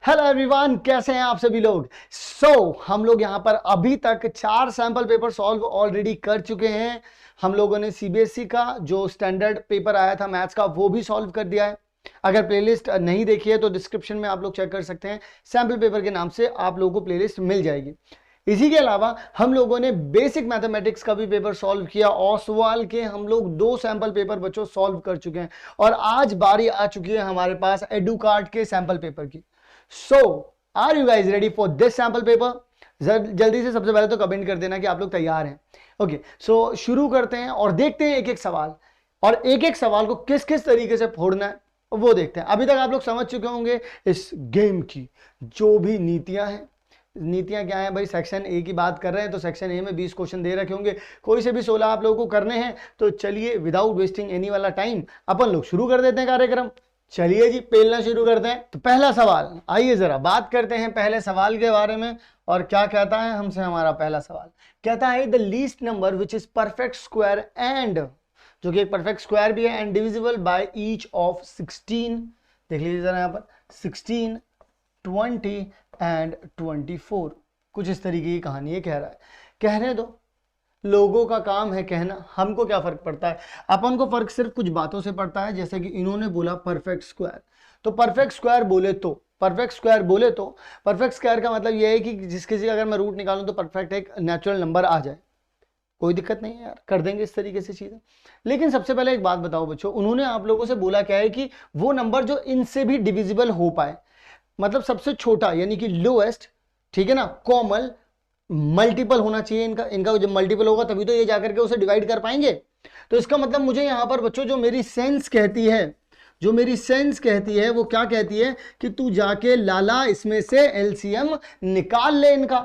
Hello everyone, कैसे हैं आप सभी लोग। हम लोग यहाँ पर अभी तक 4 सैंपल पेपर सॉल्व ऑलरेडी कर चुके हैं। हम लोगों ने सीबीएसई का जो स्टैंडर्ड पेपर आया था मैथ्स का वो भी सॉल्व कर दिया है। अगर प्लेलिस्ट नहीं देखी है तो डिस्क्रिप्शन में आप लोग चेक कर सकते हैं, सैंपल पेपर के नाम से आप लोगों को प्लेलिस्ट मिल जाएगी। इसी के अलावा हम लोगों ने बेसिक मैथमेटिक्स का भी पेपर सॉल्व किया। ऑसवाल के हम लोग 2 सैंपल पेपर बच्चों सॉल्व कर चुके हैं और आज बारी आ चुकी है हमारे पास एडुकार्ट के सैंपल पेपर की। Are you guys ready for this sample paper? जल्दी से सबसे पहले तो कमेंट कर देना कि आप लोग तैयार हैं। ओके, सो शुरू करते हैं और देखते हैं एक एक सवाल, और एक एक सवाल को किस किस तरीके से फोड़ना है वो देखते हैं। अभी तक आप लोग समझ चुके होंगे इस गेम की जो भी नीतियां हैं। नीतियां क्या है भाई? सेक्शन ए की बात कर रहे हैं तो सेक्शन ए में 20 क्वेश्चन दे रखे होंगे, कोई से भी 16 आप लोगों को करने हैं। तो चलिए विदाउट वेस्टिंग एनी वाला टाइम अपन लोग शुरू कर देते हैं कार्यक्रम। चलिए जी, पेलना शुरू करते हैं। तो पहला सवाल, आइए जरा बात करते हैं पहले सवाल के बारे में। और क्या कहता है हमसे हमारा पहला सवाल? कहता है the least number which is perfect square and, जो कि एक परफेक्ट स्क्वायर भी है, and divisible by each of 16। देख लीजिए जरा यहाँ पर 16, 20 एंड 24। कुछ इस तरीके की कहानी है। कह रहा है कहने दो, लोगों का काम है कहना, हमको क्या फर्क पड़ता है। अपन को फर्क सिर्फ कुछ बातों से पड़ता है, जैसे कि इन्होंने बोला परफेक्ट स्क्वायर, तो परफेक्ट स्क्वायर बोले तो परफेक्ट स्क्वायर का मतलब यह है कि जिस किसी का अगर मैं रूट निकालूं तो परफेक्ट एक नेचुरल नंबर आ जाए। कोई दिक्कत नहीं है यार, कर देंगे इस तरीके से चीजें। लेकिन सबसे पहले एक बात बताओ बच्चों, उन्होंने आप लोगों से बोला क्या है कि वो नंबर जो इनसे भी डिविजिबल हो पाए, मतलब सबसे छोटा यानी कि लोएस्ट, ठीक है ना, कॉमन मल्टीपल होना चाहिए इनका जब मल्टीपल होगा तभी तो ये जाकर के उसे डिवाइड कर पाएंगे। तो इसका मतलब मुझे यहां पर बच्चों जो मेरी सेंस कहती है वो क्या कहती है कि तू जाके लाला इसमें से एलसीएम निकाल ले इनका।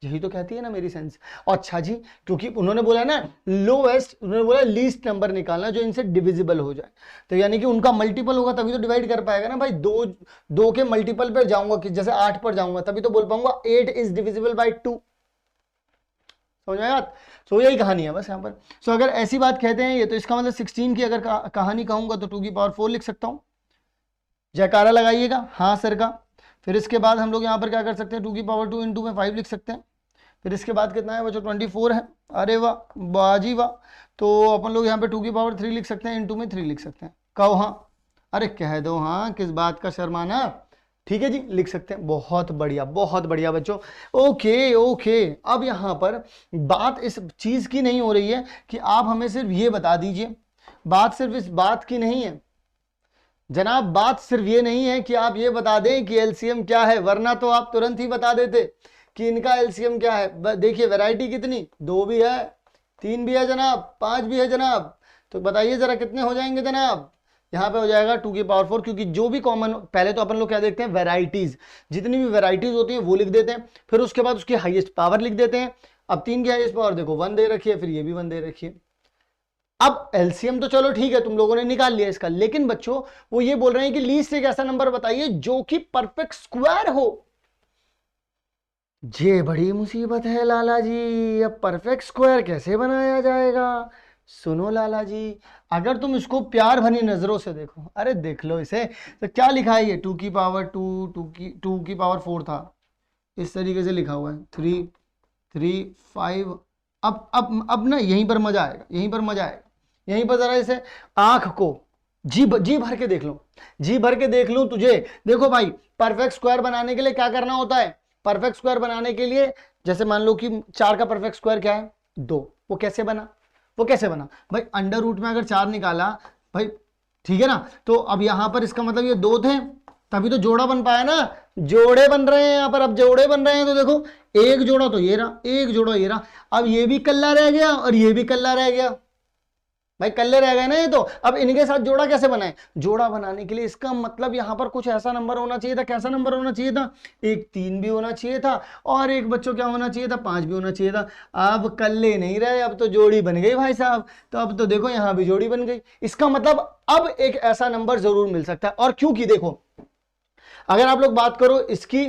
यही तो कहती है ना मेरी सेंस। अच्छा जी, क्योंकि उन्होंने बोला ना लोएस्ट, उन्होंने बोला लीस्ट नंबर निकालना जो इनसे डिविजिबल हो जाए, तो यानी कि उनका मल्टीपल होगा तभी तो डिवाइड कर पाएगा ना भाई। दो के मल्टीपल पे जाऊंगा कि जैसे 8 पर जाऊंगा तभी तो बोल पाऊंगा 8 इज डिविजिबल बाय 2। समझ में आया? सो यही कहानी है बस यहाँ पर। सो अगर ऐसी बात कहते हैं ये, तो इसका मतलब 16 की अगर कहानी कहूंगा तो 2 की पावर 4 लिख सकता हूं। जयकारा लगाइएगा हाँ सर का। फिर इसके बाद हम लोग यहाँ पर क्या कर सकते हैं, 2 की पावर 2 इंटू में 5 लिख सकते हैं। फिर इसके बाद कितना है बच्चों? 24 है। अरे वाह, बाजी वाह। तो अपन लोग यहाँ पे 2 की पावर 3 लिख सकते हैं, इंटू में 3 लिख सकते हैं। कहो हाँ, अरे कह दो हाँ, किस बात का शर्माना। ठीक है जी, लिख सकते हैं। बहुत बढ़िया बच्चों। ओके, अब यहाँ पर बात इस चीज की नहीं हो रही है कि आप हमें सिर्फ ये बता दीजिए, बात सिर्फ इस बात की नहीं है जनाब, बात सिर्फ ये नहीं है कि आप ये बता दें कि एलसीएम क्या है, वरना तो आप तुरंत ही बता देते कि इनका एलसीएम क्या है। देखिए वैरायटी कितनी, 2 भी है, 3 भी है जनाब, 5 भी है जनाब। तो बताइए जरा कितने हो जाएंगे जनाब? यहाँ पे हो जाएगा 2 की पावर 4, क्योंकि जो भी कॉमन, पहले तो अपन लोग क्या देखते हैं, वैरायटीज, जितनी भी वैरायटीज होती हैं वो लिख देते हैं। फिर उसके बाद उसकी हाईएस्ट पावर लिख देते हैं। अब 3 की हाईएस्ट पावर देखो 1 दे रखी है, फिर ये भी 1 दे रखी है। अब एलसीएम तो चलो ठीक है, तुम लोगों ने निकाल लिया इसका, लेकिन बच्चों वो ये बोल रहे हैं कि लीस्ट एक ऐसा नंबर बताइए जो कि परफेक्ट स्क्वायर हो। ये बड़ी मुसीबत है लाला जी, अब परफेक्ट स्क्वायर कैसे बनाया जाएगा? सुनो लाला जी, अगर तुम इसको प्यार भरी नजरों से देखो, अरे देख लो इसे, तो क्या लिखा है ये? 2 की पावर 2 की पावर 4 था, इस तरीके से लिखा हुआ है, 3 3 5। अब ना यहीं पर मजा आएगा, यहीं पर जरा इसे आंख को जी भर के देख लो, तुझे देखो भाई, परफेक्ट स्क्वायर बनाने के लिए क्या करना होता है? परफेक्ट स्क्वायर बनाने के लिए जैसे मान लो कि 4 का परफेक्ट स्क्वायर क्या है? 2। वो कैसे बना भाई? अंडर रूट में अगर 4 निकाला भाई, ठीक है ना, तो अब यहां पर इसका मतलब ये 2 थे, तभी तो जोड़ा बन पाया ना। जोड़े बन रहे हैं यहाँ पर, अब जोड़े बन रहे हैं तो देखो, एक जोड़ा तो ये रहा, एक जोड़ा ये रहा, अब ये भी कल्ला रह गया और ये भी कल्ला रह गया भाई, कल्ले रह गए ना ये तो। अब इनके साथ जोड़ा कैसे बनाए? जोड़ा बनाने के लिए इसका मतलब यहां पर कुछ ऐसा नंबर होना चाहिए था। कैसा नंबर होना चाहिए था? एक 3 भी होना चाहिए था, और एक बच्चों क्या होना चाहिए था? 5 भी होना चाहिए था। अब कल्ले नहीं रहे, अब तो जोड़ी बन गई भाई साहब। तो अब तो देखो यहां भी जोड़ी बन गई। इसका मतलब अब एक ऐसा नंबर जरूर मिल सकता है। और क्योंकि देखो, अगर आप लोग बात करो इसकी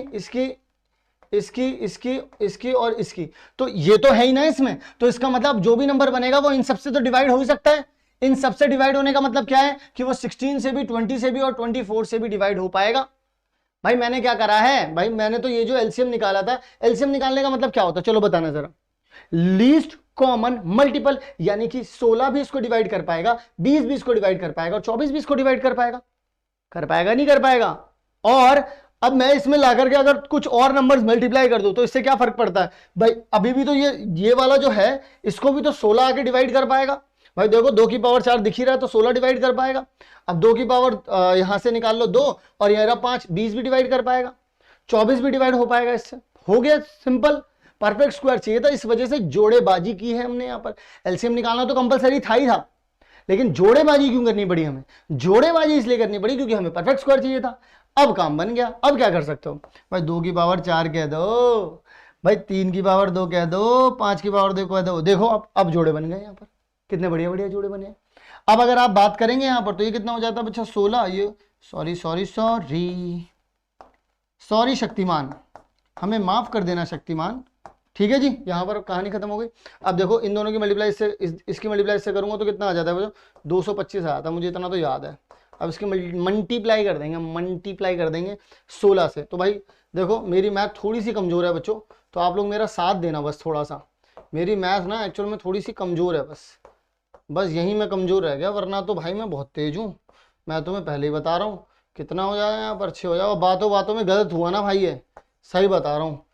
और इसकी, तो ये तो है ही ना इसमें, तो इसका मतलब जो भी नंबर बनेगा वो इन सबसे तो डिवाइड हो ही सकता है। इन सबसे डिवाइड होने का मतलब क्या है कि वो 16 से भी, 20 से भी और 24 से भी डिवाइड हो पाएगा। भाई मैंने क्या करा है, भाई मैंने तो ये जो एलसीएम निकाला था, एलसीएम निकालने का मतलब क्या होता है, चलो बताना जरा। लीस्ट कॉमन मल्टीपल, यानी कि 16 भी इसको डिवाइड कर पाएगा, 20 भी इसको डिवाइड कर पाएगा, और 24 भी इसको डिवाइड कर पाएगा, नहीं कर पाएगा। और अब मैं इसमें लाकर के अगर कुछ और नंबर्स मल्टीप्लाई कर दूं तो इससे क्या फर्क पड़ता है भाई, अभी भी तो ये वाला जो है इसको भी तो 16 आके डिवाइड कर पाएगा। भाई देखो 2 की पावर 4 दिख ही रहा है, तो 16 डिवाइड कर पाएगा। अब 2 की पावर यहां से निकाल लो 2, और ये रहा 5, 20 भी डिवाइड कर पाएगा, 24 भी डिवाइड हो पाएगा। इससे हो गया सिंपल, परफेक्ट स्क्वायर चाहिए था, इस वजह से जोड़ेबाजी की है हमने। यहां पर एलसीएम निकालना तो कंपलसरी था ही था, लेकिन जोड़ेबाजी क्यों करनी पड़ी हमें, जोड़ेबाजी इसलिए करनी पड़ी क्योंकि हमें परफेक्ट स्क्वायर चाहिए था। अब काम बन गया। अब क्या कर सकते हो भाई, 2 की पावर 4 कह दो भाई, 3 की पावर 2 कह दो, 5 की पावर 2 कह दो, देखो अब जोड़े बन गए यहाँ पर, कितने बढ़िया बढ़िया जोड़े बने। अब अगर आप बात करेंगे यहाँ पर तो ये कितना हो जाता है बच्चा, 16, ये सॉरी शक्तिमान, हमें माफ कर देना शक्तिमान, ठीक है जी। यहाँ पर कहानी खत्म हो गई। अब देखो इन दोनों की मल्टीप्लाई से इसकी मल्टीप्लाई से करूंगा तो कितना आ जाता है बच्चों, 225 आता है, मुझे इतना तो याद है। अब इसकी मल्टीप्लाई कर देंगे 16 से। तो भाई देखो मेरी मैथ थोड़ी सी कमजोर है बच्चों, तो आप लोग मेरा साथ देना बस थोड़ा सा, मेरी मैथ ना एक्चुअल में थोड़ी सी कमजोर है, बस यही मैं कमजोर रह गया, वरना तो भाई मैं बहुत तेज हूँ। मैं तुम्हें पहले ही बता रहा हूँ, कितना हो जाएगा यहाँ पर, 6 हो जाएगा। बातों बातों में गलत हुआ ना भाई, ये सही बता रहा हूँ।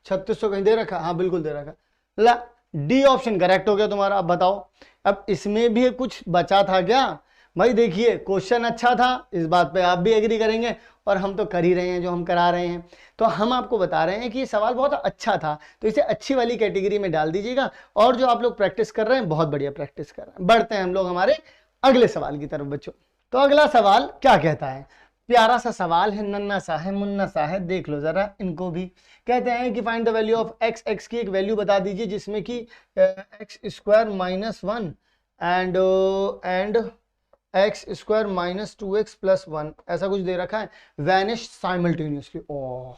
3600 कहीं दे रखा, हाँ बिल्कुल दे रखा, ला डी ऑप्शन करेक्ट हो गया तुम्हारा। अब बताओ, अब इसमें भी कुछ बचा था क्या भाई? देखिए क्वेश्चन अच्छा था, इस बात पे आप भी एग्री करेंगे, और हम तो कर ही रहे हैं जो हम करा रहे हैं। तो हम आपको बता रहे हैं कि ये सवाल बहुत अच्छा था, तो इसे अच्छी वाली कैटेगरी में डाल दीजिएगा। और जो आप लोग प्रैक्टिस कर रहे हैं, बहुत बढ़िया प्रैक्टिस कर रहे हैं। बढ़ते हैं हम लोग हमारे अगले सवाल की तरफ बच्चों। तो अगला सवाल क्या कहता है, प्यारा सा सवाल है, नन्ना सा है, मुन्ना सा है, देख लो जरा इनको भी। कहते हैं कि find the value of x, x की एक वैल्यू बता दीजिए जिसमें कि x square minus 1 and x square minus 2x plus 1, ऐसा कुछ दे रखा है, वैनिश साइमल्टेनियसली। ओह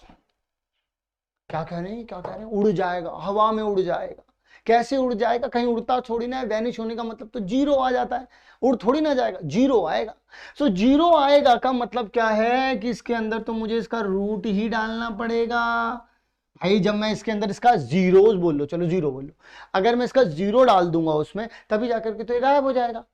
क्या कह रहे हैं, उड़ जाएगा, हवा में उड़ जाएगा। कैसे उड़ जाएगा, कहीं उड़ता थोड़ी ना है, वैनिश होने का मतलब तो जीरो आ जाता है, उड़ थोड़ी ना जाएगा, जीरो आएगा। सो जीरो आएगा का मतलब क्या है कि इसके अंदर तो मुझे इसका रूट ही डालना पड़ेगा भाई। जब मैं इसके अंदर इसका जीरोज बोल लो, चलो जीरो बोल लो, अगर मैं इसका जीरो डाल दूंगा उसमें, तभी जाकर के तो ये गायब हो जाएगा।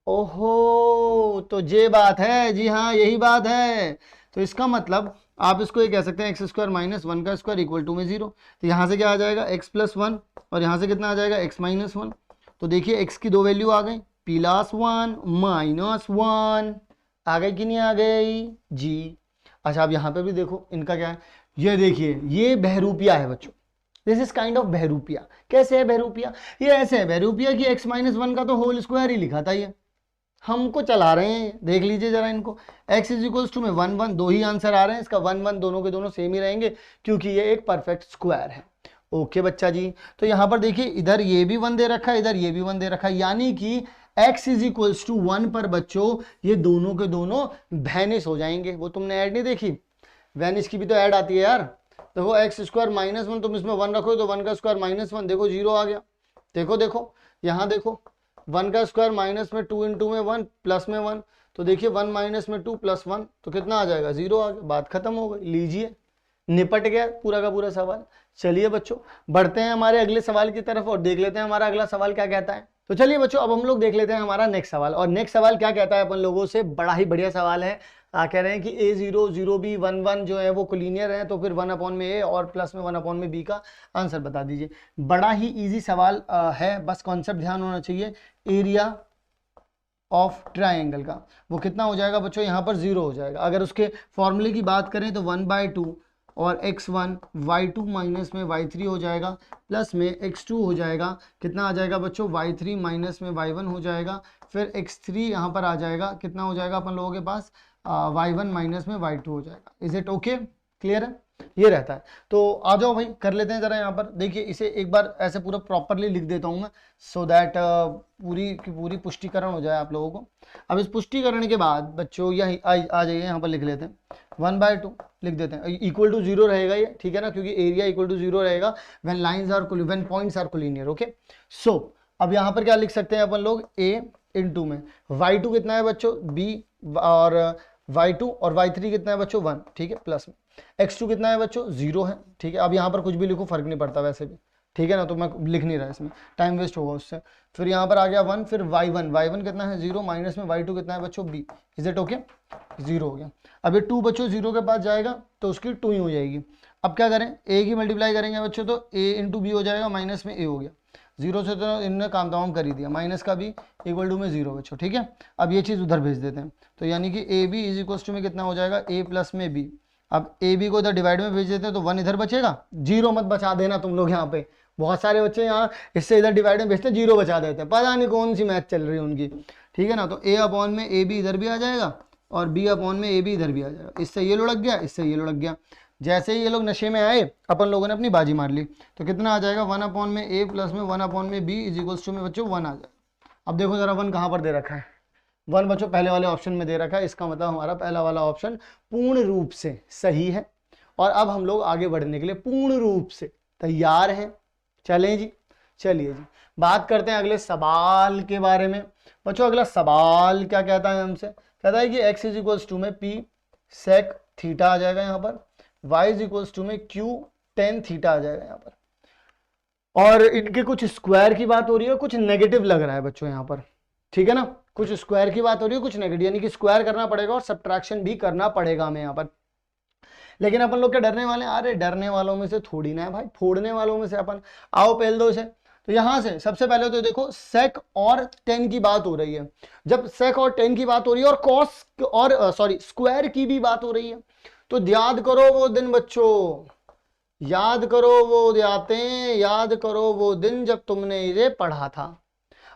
ओहो, तो ये बात है, जी हाँ यही बात है। तो इसका मतलब आप इसको ये कह सकते हैं एक्स स्क्वायर माइनस 1 का स्क्वायर इक्वल टू में 0। तो यहाँ से क्या आ जाएगा, एक्स प्लस 1, और यहाँ से कितना आ जाएगा, एक्स माइनस 1। तो देखिए एक्स की 2 वैल्यू आ गई, प्लस 1 माइनस 1, आ गई कि नहीं आ गई जी। अच्छा अब यहाँ पे भी देखो इनका क्या है, ये देखिए ये बहरूपिया है बच्चों, दिस इज काइंड ऑफ बहरूपिया। कैसे है बहरूपिया, ये ऐसे है बहरूपिया कि एक्स माइनस 1 का तो होल स्क्वायर ही लिखा था, ये हमको चला रहे हैं। देख लीजिए जरा इनको, x इज इक्वल्स टू में 1 1, दो ही आंसर आ रहे हैं, इसका 1 1 दोनों के दोनों सेम ही रहेंगे क्योंकि ये एक परफेक्ट स्क्वायर है। ओके बच्चा जी, तो यहाँ पर देखिए इधर ये भी 1 दे रखा है, इधर ये भी 1 दे रखा है, यानी कि x इज इक्वल्स टू 1 पर बच्चों ये दोनों के दोनों वैनिश हो जाएंगे। वो तुमने ऐड नहीं देखी, वैनिश की भी तो ऐड आती है यार। देखो एक्स स्क्वायर माइनस 1, तुम इसमें 1 रखो तो 1 का स्क्वायर माइनस 1, देखो 0 आ गया। देखो यहाँ देखो 1 का स्क्वायर माइनस में 2 इंटू में 1 प्लस में 1, तो देखिए 1 माइनस में 2 प्लस 1 तो कितना आ जाएगा, 0 आ गया, बात खत्म हो गई। लीजिए निपट गया पूरा का पूरा सवाल। चलिए बच्चों बढ़ते हैं हमारे अगले सवाल की तरफ और देख लेते हैं हमारा अगला सवाल क्या कहता है। तो चलिए बच्चों अब हम लोग देख लेते हैं हमारा नेक्स्ट सवाल। और नेक्स्ट सवाल क्या कहता है अपन लोगों से, बड़ा ही बढ़िया सवाल है। कह रहे हैं कि a0 0b 1 1 जो है वो कोलिनियर है, तो फिर 1 अपॉन में a और प्लस में 1 अपॉन में b का आंसर बता दीजिए। बड़ा ही इजी सवाल है, बस कॉन्सेप्ट ध्यान होना चाहिए। एरिया ऑफ ट्राइंगल का वो कितना हो जाएगा बच्चों, यहाँ पर 0 हो जाएगा। अगर उसके फॉर्मूले की बात करें तो 1/2 और x1 y2 माइनस में y3 हो जाएगा, प्लस में x2 हो जाएगा, कितना आ जाएगा बच्चों, y3 माइनस में y1 हो जाएगा, फिर x3 यहाँ पर आ जाएगा, कितना हो जाएगा अपन लोगों के पास y1 माइनस में y2 हो जाएगा। इज इट ओके, क्लियर है, ये रहता है। तो आ जाओ भाई कर लेते हैं जरा। यहाँ पर देखिए इसे एक बार ऐसे पूरा प्रॉपरली लिख देता हूँ मैं, सो दैट पूरी की पूरी पुष्टिकरण हो जाए आप लोगों को। अब इस पुष्टिकरण के बाद बच्चों यही आ जाइए, यहाँ पर लिख लेते हैं 1/2 लिख देते हैं, इक्वल टू 0 रहेगा ये, ठीक है ना, क्योंकि एरिया इक्वल टू 0 रहेगा when points are collinear. Okay, so अब यहाँ पर क्या लिख सकते हैं अपन लोग, a इंटू में y2 कितना है बच्चों, b, और y2 और y3 कितना है बच्चों 1, ठीक है, प्लस में x2 कितना है बच्चों 0 है, ठीक है। अब यहाँ पर कुछ भी लिखो फर्क नहीं पड़ता वैसे भी, ठीक है ना, तो मैं लिख नहीं रहा इसमें, टाइम वेस्ट होगा उससे। फिर यहाँ पर आ गया 1, फिर y1 कितना है 0, माइनस में y2 कितना है बच्चों b, इज इट ओके, 0 हो गया। अब ये 2 बच्चों 0 के पास जाएगा तो उसकी 2 ही हो जाएगी। अब क्या करें, a की मल्टीप्लाई करेंगे बच्चों तो a इंटू बी हो जाएगा, माइनस में a हो गया, 0 से तो इनने काम तमाम कर ही दिया, माइनस का भी इक्वल टू में 0 बच्चों, ठीक है। अब ये चीज़ उधर भेज देते हैं, तो यानी कि A B is equal to में कितना हो जाएगा a प्लस में b। अब ए बी को इधर डिवाइड में भेज देते हैं तो 1 इधर बचेगा, 0 मत बचा देना तुम लोग, यहाँ पे बहुत सारे बच्चे यहाँ इससे इधर डिवाइड में भेजते हैं 0 बचा देते हैं, पता नहीं कौन सी मैथ चल रही है उनकी, ठीक है ना। तो a अपॉन में ए बी इधर भी आ जाएगा और b अपॉन में ए बी इधर भी आ जाएगा, इससे ये लुढ़क गया, इससे ये लुढ़क गया। जैसे ही ये लोग नशे में आए अपन लोगों ने अपनी बाजी मार ली, तो कितना आ जाएगा 1 अपॉन में a प्लस में 1 अपॉन में b इज इक्वल्स टू में बच्चों 1 आ जाएगा। अब देखो जरा 1 कहाँ पर दे रखा है, 1 बच्चों पहले वाले ऑप्शन में दे रखा है, इसका मतलब हमारा पहला वाला ऑप्शन पूर्ण रूप से सही है। और अब हम लोग आगे बढ़ने के लिए पूर्ण रूप से तैयार हैं, चलें जी, चलिए जी बात करते हैं अगले सवाल के बारे में। बच्चों अगला सवाल क्या कहता है हमसे, कहता है कि x इज इक्वल्स टू में p sec थीटा आ जाएगा यहाँ पर, y इज इक्वल्स टू में q tan थीटा आ जाएगा यहाँ पर, और इनके कुछ स्क्वायर की बात हो रही है, कुछ नेगेटिव लग रहा है बच्चों यहाँ पर, ठीक है ना, कुछ स्क्वायर की बात हो रही है, कुछ नेगेटिव, यानी कि स्क्वायर करना पड़ेगा और सब्ट्रैक्शन भी करना पड़ेगा हमें यहाँ पर। लेकिन अपन लोग क्या डरने वाले हैं, अरे डरने वालों में से थोड़ी ना है भाई, फोड़ने वालों में से अपन, आओ पहल दो से। तो यहां से सबसे पहले तो देखो सेक और टेन की बात हो रही है, जब सेक और टेन की बात हो रही है और कॉस और स्क्वायर की भी बात हो रही है, तो याद करो वो दिन बच्चों, याद करो वो यादें, याद करो वो दिन जब तुमने इसे पढ़ा था।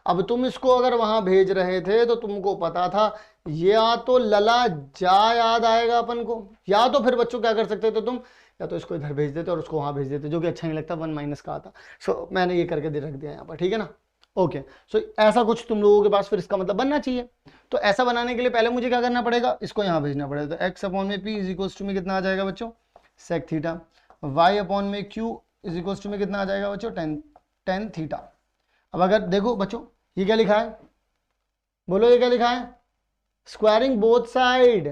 अब तुम इसको अगर वहां भेज रहे थे तो तुमको पता था, या तो लला जा याद आएगा अपन को, या तो फिर बच्चों क्या कर सकते थे तुम, या तो इसको इधर भेज देते और उसको वहां भेज देते, जो कि अच्छा नहीं लगता, 1 माइनस का आता। सो मैंने ये करके दे रख दिया यहाँ पर, ठीक है ना, ओके। सो ऐसा कुछ तुम लोगों के पास फिर इसका मतलब बनना चाहिए। तो ऐसा बनाने के लिए पहले मुझे क्या करना पड़ेगा, इसको यहाँ भेजना पड़ेगा। तो एक्स अपॉन में पी इज इक्वल्स टू में कितना आ जाएगा बच्चों सेक थीटा, वाई अपॉन में क्यू इज इक्वल्स टू में कितना आ जाएगा बच्चों टेन थीटा। अब अगर देखो बच्चों ये क्या लिखा है, बोलो ये क्या लिखा है, स्क्वायरिंग बोथ साइड।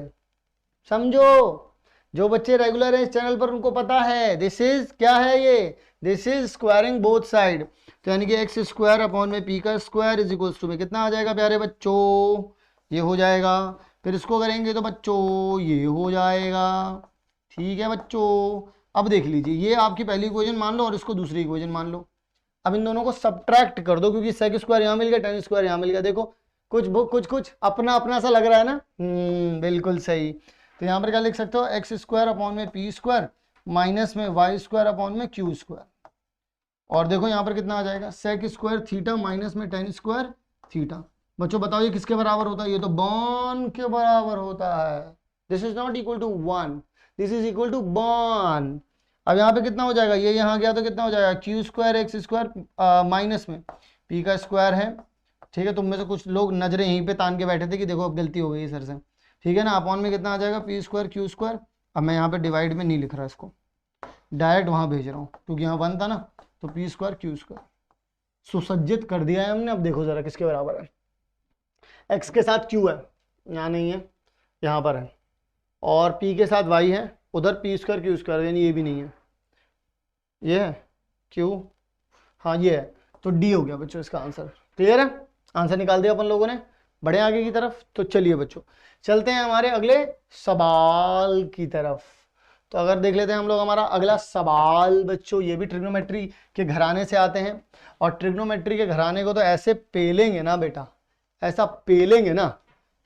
समझो, जो बच्चे रेगुलर है इस चैनल पर उनको पता है दिस इज क्या है, ये this is squaring both side. तो यानी कि एक्स स्क्वायर अपॉन में पी का स्क्वायर इज इक्वल्स टू में कितना आ जाएगा प्यारे बच्चों, ये हो जाएगा। फिर इसको करेंगे तो बच्चों ये हो जाएगा, ठीक है बच्चों। अब देख लीजिए, ये आपकी पहली इक्वेशन मान लो और इसको दूसरी इक्वेशन मान लो। अब इन दोनों को सब्ट्रैक्ट कर दो, क्योंकि सेक स्क्वायर यहाँ मिल गया, टेन स्क्वायर यहाँ मिल गया। देखो कुछ अपना अपना सा लग रहा है ना, बिल्कुल सही। तो यहाँ पर क्या लिख सकते हो, एक्स स्क्वायर अपॉन में पी स्क्वायर माइनस में वाई स्क्वायर अपॉन में क्यू स्क्वायर, और देखो यहाँ पर कितना आ जाएगा सेक स्क्वायर थीटा माइनस में टेन स्क्वायर थीटा। बच्चों बताओ ये किसके बराबर होता है, ये तो बॉन के बराबर होता है। This is not equal to 1, this is equal to बॉन। अब यहाँ पे कितना हो जाएगा, ये यहाँ गया तो कितना हो जाएगा Q square x square minus में पी का स्क्वायर है, ठीक है। तुम में से कुछ लोग नजरें यहीं पे तान के बैठे थे कि देखो अब गलती हो गई सर से, ठीक है ना। अपॉन में कितना आ जाएगा पी स्क्वायर क्यू स्क्वायर। अब मैं यहाँ पे डिवाइड में नहीं लिख रहा, इसको डायरेक्ट वहां भेज रहा हूँ, क्योंकि यहाँ 1 था ना, तो पी स्क्वायर क्यू स्क्वायर सुसज्जित कर दिया है हमने। अब देखो जरा किसके बराबर है, एक्स के साथ क्यू है, यहाँ नहीं है, यहाँ पर है, और पी के साथ वाई है, उधर पी स्क्वायर क्यू स्क्वायर, यानी ये भी नहीं है, ये है क्यू, हाँ ये है, तो डी हो गया बच्चों इसका आंसर। क्लियर है, आंसर निकाल दिया अपन लोगों ने, बढ़े आगे की तरफ। तो चलिए बच्चों चलते हैं हमारे अगले सवाल की तरफ। तो अगर देख लेते हैं हम लोग हमारा अगला सवाल बच्चों, ये भी ट्रिग्नोमेट्री के घराने से आते हैं, और ट्रिग्नोमेट्री के घराने को तो ऐसे पेलेंगे ना बेटा, ऐसा पेलेंगे ना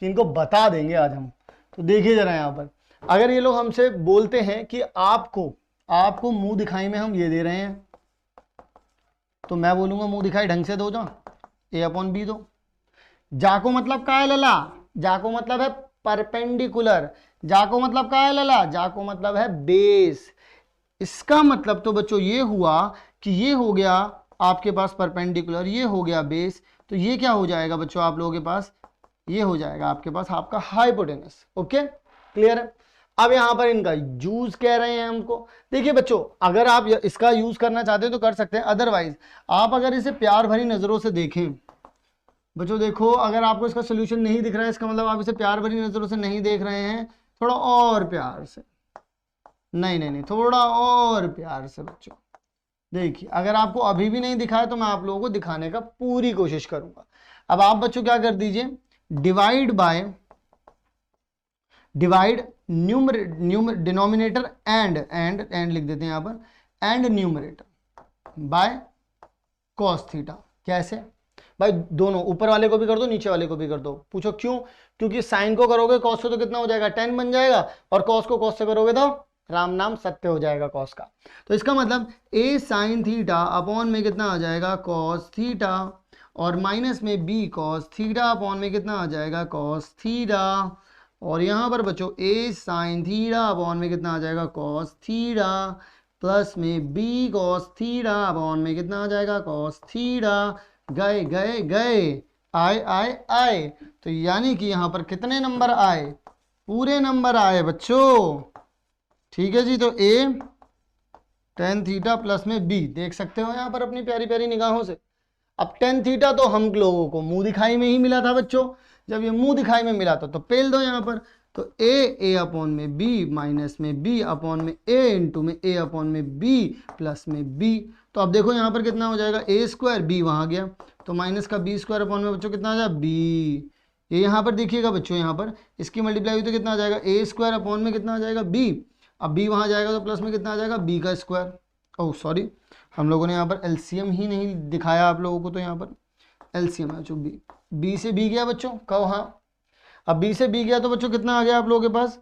कि इनको बता देंगे आज हम। तो देखिए जरा यहाँ पर, अगर ये लोग हमसे बोलते हैं कि आपको मुंह दिखाई में हम ये दे रहे हैं, तो मैं बोलूंगा मुंह दिखाई ढंग से दो, जा ए अपॉन बी दो। जाको मतलब का है लला, जाको मतलब है परपेंडिकुलर, जाको मतलब का है लला, जाको मतलब है बेस। इसका मतलब तो बच्चों ये हुआ कि ये हो गया आपके पास परपेंडिकुलर, ये हो गया बेस, तो ये क्या हो जाएगा बच्चों आप लोगों के पास, ये हो जाएगा आपके पास आपका हाइपोटेनस। ओके क्लियर है। अब यहां पर इनका यूज कह रहे हैं हमको। देखिए बच्चों अगर आप इसका यूज करना चाहते हैं तो कर सकते हैं, अदरवाइज आप अगर इसे प्यार भरी नजरों से देखें, बच्चों देखो, अगर आपको इसका सोल्यूशन नहीं दिख रहा है, इसका मतलब आप इसे प्यार भरी नजरों से नहीं देख रहे हैं। थोड़ा और प्यार से, नहीं नहीं नहीं, थोड़ा और प्यार से बच्चों देखिए। अगर आपको अभी भी नहीं दिखा है तो मैं आप लोगों को दिखाने का पूरी कोशिश करूंगा। अब आप बच्चों क्या कर दीजिए, डिवाइड डिनोमिनेटर एंड लिख देते हैं यहां पर, and numerator by cos theta. कैसे भाई, दोनों, ऊपर वाले को भी कर दो नीचे वाले को भी कर दो। पूछो क्यों? क्योंकि साइन को करोगे कॉस से तो कितना हो जाएगा, 10 बन जाएगा, और कॉस को कॉस से करोगे तो राम नाम सत्य हो जाएगा कॉस का। तो इसका मतलब a साइन थीटा अपॉन में कितना आ जाएगा, कॉस थीटा, और माइनस में b कॉस थीटा अपॉन में कितना आ जाएगा, कॉस थीटा। और यहाँ पर बच्चों a साइन थीटा अपॉन में कितना आ जाएगा, कॉस थीटा, प्लस में b कॉस थीटा अपॉन में कितना आ जाएगा, कॉस थीटा। गए गए गए, आए आए आए, तो यानी कि यहाँ पर कितने नंबर आए, पूरे नंबर आए बच्चों। ठीक है जी, तो a tan थीटा प्लस में b देख सकते हो यहाँ पर अपनी प्यारी प्यारी निगाहों से। अब tan थीटा तो हम लोगों को मुंह दिखाई में ही मिला था बच्चों, जब ये मुंह दिखाई में मिला था तो पेल दो यहाँ पर। तो a अपॉन में b माइनस में b अपॉन में a इंटू में a अपॉन में b प्लस में b। तो अब देखो यहाँ पर कितना हो जाएगा, a स्क्वायर, b वहाँ गया तो माइनस का b स्क्वायर अपॉन में बच्चों कितना आ जाएगा, b। ये यहाँ पर देखिएगा बच्चों, यहाँ पर इसकी मल्टीप्लाई हुई तो कितना आ जाएगा, a स्क्वायर अपॉन में कितना आ जाएगा, b। अब b वहाँ जाएगा तो प्लस में कितना आ जाएगा, b का स्क्वायर। ओह सॉरी, हम लोगों ने यहाँ पर एलसीएम ही नहीं दिखाया आप लोगों को, तो यहाँ पर एलसीएम है बच्चों, b से b गया बच्चों, कहो हाँ। अब b से b गया तो बच्चों कितना आ गया आप लोगों के पास,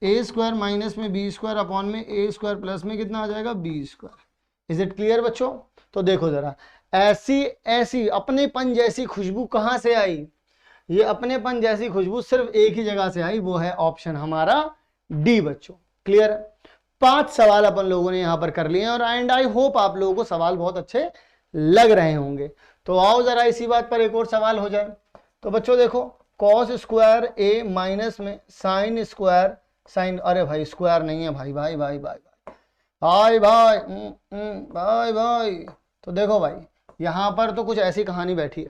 a स्क्वायर माइनस में b स्क्वायर अपॉन में a स्क्वायर प्लस में कितना आ जाएगा, b square. Is it clear बच्चों? तो देखो जरा, ऐसी ऐसी अपनेपन जैसी खुशबू कहाँ से आई, ये अपनेपन जैसी खुशबू सिर्फ एक ही जगह से आई, वो है ऑप्शन हमारा डी बच्चों। क्लियर है? 5 सवाल अपन लोगों ने यहां पर कर लिए और एंड आई होप आप लोगों को सवाल बहुत अच्छे लग रहे होंगे। तो आओ जरा इसी बात पर एक और सवाल हो जाए। तो बच्चों देखो, कॉस स्क्वायर ए माइनस में साइन स्क्वायर साइन, अरे भाई स्क्वायर नहीं है भाई, भाई भाई भाई भाई भाई भाई भाई। तो देखो भाई, यहां पर तो कुछ ऐसी कहानी बैठी है,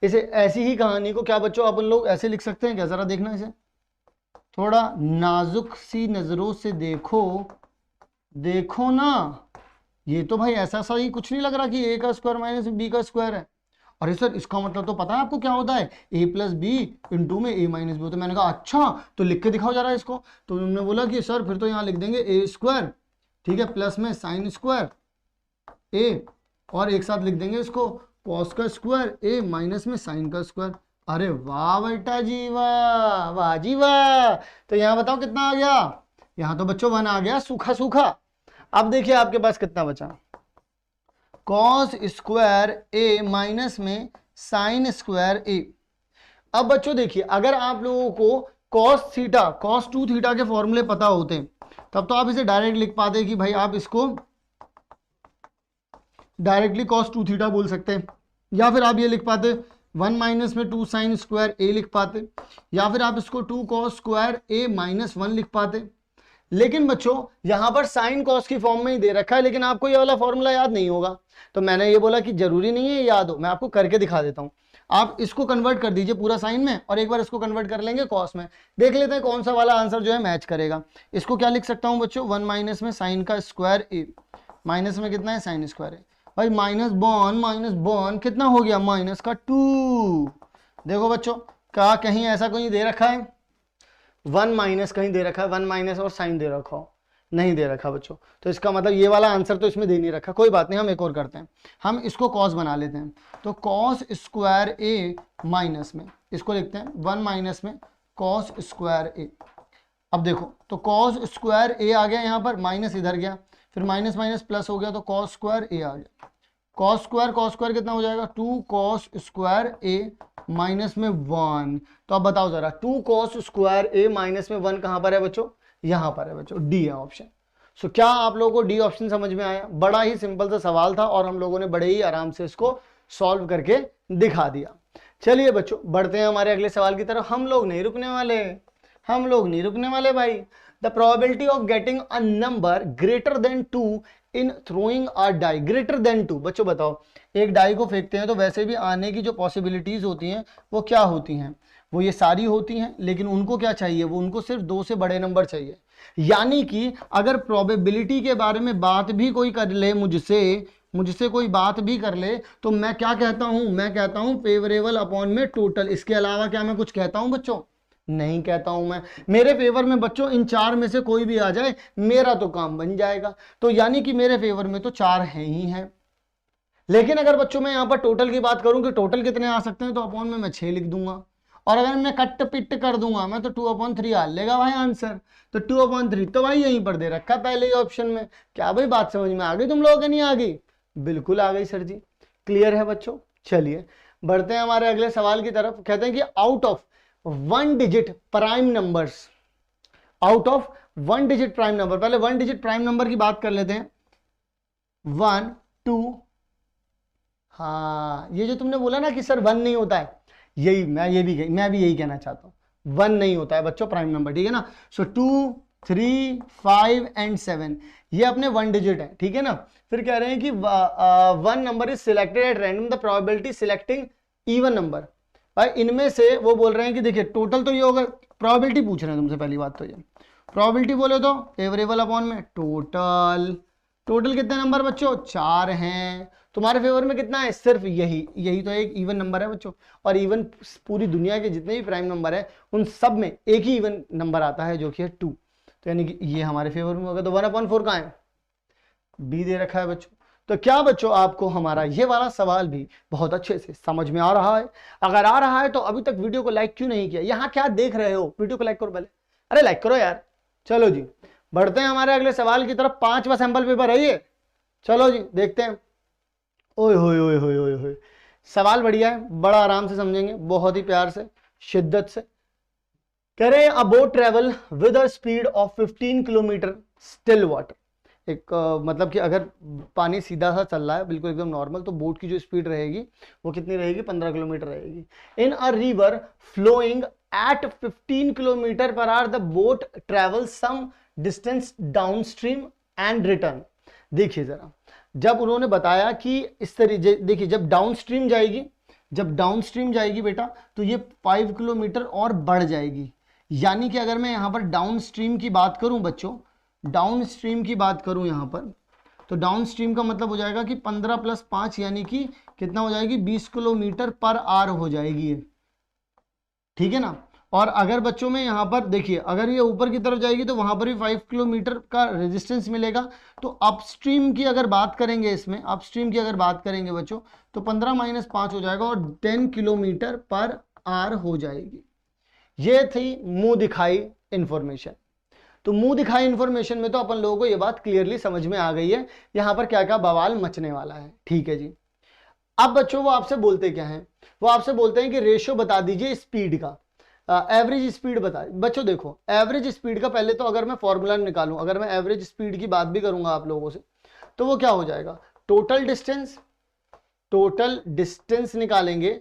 इसे ऐसी ही कहानी को क्या बच्चों अपन लोग ऐसे लिख सकते हैं क्या, जरा देखना इसे थोड़ा नाजुक सी नजरों से देखो, देखो ना। ये तो भाई ऐसा सा ही कुछ नहीं लग रहा कि a का स्क्वायर माइनस b का स्क्वायर है। अरे सर इसका मतलब तो पता है आपको क्या होता है, a प्लस बी इंटू में a माइनस बी होता है। मैंने कहा अच्छा तो लिख के दिखाओ जरा इसको। तो उन्होंने बोला कि सर फिर तो यहाँ लिख देंगे a स्क्वायर, ठीक है, प्लस में साइन स्क्वायर a, और एक साथ लिख देंगे इसको कॉस का स्क्वायर a माइनस में साइन का स्क्वायर। अरे वाह बेटा जी वाह, वाह जी वाह। तो यहाँ बताओ कितना आ गया, यहाँ तो बच्चों 1 आ गया सूखा सूखा। अब देखिए आपके पास कितना बचा, कॉस स्क्वायर a माइनस में साइन स्क्वायर a। अब बच्चों देखिए, अगर आप लोगों को कॉस थीटा कॉस 2 थीटा के फॉर्मूले पता होते तब तो आप इसे डायरेक्ट लिख पाते कि भाई आप इसको डायरेक्टली कॉस 2 थीटा बोल सकते हैं, या फिर आप ये लिख पाते 1 माइनस में 2 साइन स्क्वायर a लिख पाते, या फिर आप इसको 2 कॉस स्क्वायर a माइनस 1 लिख पाते। लेकिन बच्चों यहां पर साइन कॉस की फॉर्म में ही दे रखा है, लेकिन आपको ये वाला फॉर्मूला याद नहीं होगा। तो मैंने ये बोला कि जरूरी नहीं है याद हो, मैं आपको करके दिखा देता हूं। आप इसको कन्वर्ट कर दीजिए पूरा साइन में, और एक बार इसको कन्वर्ट कर लेंगे कॉस में, देख लेते हैं कौन सा वाला आंसर जो है मैच करेगा। इसको क्या लिख सकता हूं बच्चों, 1 माइनस में साइन का स्क्वायर a माइनस में कितना है साइन स्क्वायर है, भाई माइनस बॉन कितना हो गया, माइनस का 2। देखो बच्चों क्या कहीं ऐसा कोई दे रखा है 1 माइनस, कहीं दे रखा है 1 माइनस और साइन दे रखा हो, नहीं दे रखा बच्चों। तो इसका मतलब ये वाला आंसर तो इसमें दे नहीं रखा। कोई बात नहीं, हम एक और करते हैं, हम इसको कॉस बना लेते हैं। तो कॉस स्क्वायर a माइनस में इसको लिखते हैं 1 माइनस में कॉस स्क्वायर a। अब देखो तो कॉस स्क्वायर a आ गया, यहाँ पर माइनस इधर गया, फिर माइनस माइनस प्लस हो गया, तो कॉस स्क्वायर a आ गया। कॉस स्क्वायर कितना हो जाएगा, 2 कॉस स्क्वायर a माइनस में 1। तो अब बताओ जरा 2 कॉस स्क्वायर a माइनस में 1 कहां पर है बच्चों, यहां पर है बच्चों, डी है ऑप्शन। सो क्या आप लोगों को डी ऑप्शन समझ में आया? बड़ा ही सिंपल सा सवाल था और हम लोगों ने बड़े ही आराम से इसको सॉल्व करके दिखा दिया। चलिए बच्चों बढ़ते हैं हमारे अगले सवाल की तरफ। हम लोग नहीं रुकने वाले, हम लोग नहीं रुकने वाले भाई। The probability of getting a number greater than 2 in throwing a die. Greater than 2, बच्चों बताओ, एक डाई को फेंकते हैं तो वैसे भी आने की जो पॉसिबिलिटीज होती हैं वो क्या होती हैं, वो ये सारी होती हैं, लेकिन उनको क्या चाहिए, वो उनको सिर्फ 2 से बड़े नंबर चाहिए। यानी कि अगर प्रोबेबिलिटी के बारे में बात भी कोई कर ले मुझसे कोई बात भी कर ले, तो मैं क्या कहता हूं, मैं कहता हूं फेवरेबल अपॉन में टोटल। इसके अलावा क्या मैं कुछ कहता हूं बच्चों? नहीं कहता हूं मैं। मेरे फेवर में बच्चों इन 4 में से कोई भी आ जाए, मेरा तो काम बन जाएगा। तो यानी कि मेरे फेवर में तो 4 हैं ही हैं। लेकिन अगर बच्चों मैं यहां पर टोटल की बात करूं कि टोटल कितने आ सकते हैं, तो अपॉन में मैं 6 लिख दूंगा। और अगर मैं कट पिट कर दूंगा मैं, तो 2/3 आ लेगा भाई आंसर। तो 2/3 तो भाई यहीं पर दे रखा पहले ही ऑप्शन में। क्या भाई बात समझ में आ गई तुम लोगों के? नहीं आ गई? बिल्कुल आ गई सर जी। क्लियर है बच्चों? चलिए बढ़ते हैं हमारे अगले सवाल की तरफ। कहते हैं कि out of 1 digit prime numbers, out of 1 digit prime number, पहले 1 डिजिट प्राइम नंबर की बात कर लेते हैं। 1 2, हाँ ये जो तुमने बोला ना कि सर 1 नहीं होता है, यही मैं भी यही कहना चाहता हूं, 1 नहीं होता है बच्चों प्राइम नंबर, ठीक है ना। सो 2 3 5 एंड 7 ये अपने 1 डिजिट है, ठीक है ना। फिर कह रहे हैं कि 1 number is selected at random, the probability selecting even number. भाई इनमें से वो बोल रहे हैं कि देखिए टोटल तो ये होगा, प्रोबेबिलिटी पूछ रहे हैं तुमसे, पहली बात तो ये प्रोबेबिलिटी बोले तो फेवरेबल अपॉन में टोटल। टोटल कितने नंबर बच्चों? 4 हैं। तुम्हारे फेवर में कितना है? सिर्फ यही तो एक इवन नंबर है बच्चों। और इवन पूरी दुनिया के जितने भी प्राइम नंबर है उन सब में एक ही इवन नंबर आता है जो कि है 2। तो यानी कि ये हमारे फेवर में होगा। तो 1/4 कहाँ है? बी दे रखा है बच्चों। तो क्या बच्चों आपको हमारा ये वाला सवाल भी बहुत अच्छे से समझ में आ रहा है? अगर आ रहा है तो अभी तक वीडियो को लाइक क्यों नहीं किया? यहाँ क्या देख रहे हो? वीडियो को लाइक करो पहले। अरे लाइक करो यार। चलो जी बढ़ते हैं हमारे अगले सवाल की तरफ। 5वां सैंपल पेपर है ये। चलो जी देखते हैं। ओए होए होए होए होए होए, सवाल बढ़िया है, बड़ा आराम से समझेंगे, बहुत ही प्यार से, शिद्दत से। कह रहे हैं अ boat travel with a speed of 15 kilometre still water. एक मतलब कि अगर पानी सीधा सा चल रहा है बिल्कुल एकदम नॉर्मल, तो बोट की जो स्पीड रहेगी वो कितनी रहेगी? 15 किलोमीटर रहेगी। In a river flowing at 15 kilometre per hour the boat travel some distance downstream and return. देखिए जरा, जब उन्होंने बताया कि इस तरीके, देखिए जब डाउन स्ट्रीम जाएगी बेटा, तो ये 5 किलोमीटर और बढ़ जाएगी। यानी कि अगर मैं यहां पर डाउन स्ट्रीम की बात करूं बच्चों, डाउन स्ट्रीम की बात करूं यहां पर, तो डाउन स्ट्रीम का मतलब हो जाएगा कि 15 + 5 यानी कि कितना हो जाएगी? 20 किलोमीटर पर आवर हो जाएगी, ठीक है ना। और अगर बच्चों में यहाँ पर देखिए, अगर ये ऊपर की तरफ जाएगी तो वहां पर भी 5 किलोमीटर का रेजिस्टेंस मिलेगा। तो अपस्ट्रीम की अगर बात करेंगे, इसमें अपस्ट्रीम की अगर बात करेंगे बच्चों, तो 15 - 5 हो जाएगा और 10 किलोमीटर पर आवर हो जाएगी। ये थी मुंह दिखाई इंफॉर्मेशन। तो मुंह दिखाई इंफॉर्मेशन में तो अपन लोगों को ये बात क्लियरली समझ में आ गई है यहाँ पर क्या क्या बवाल मचने वाला है, ठीक है जी। अब बच्चों वो आपसे बोलते क्या हैं? वो आपसे बोलते हैं कि रेशियो बता दीजिए स्पीड का, एवरेज स्पीड बता। बच्चों देखो, एवरेज स्पीड का पहले तो अगर मैं फॉर्मूला निकालूं, अगर मैं एवरेज स्पीड की बात भी करूंगा आप लोगों से, तो वो क्या हो जाएगा? टोटल डिस्टेंस निकालेंगे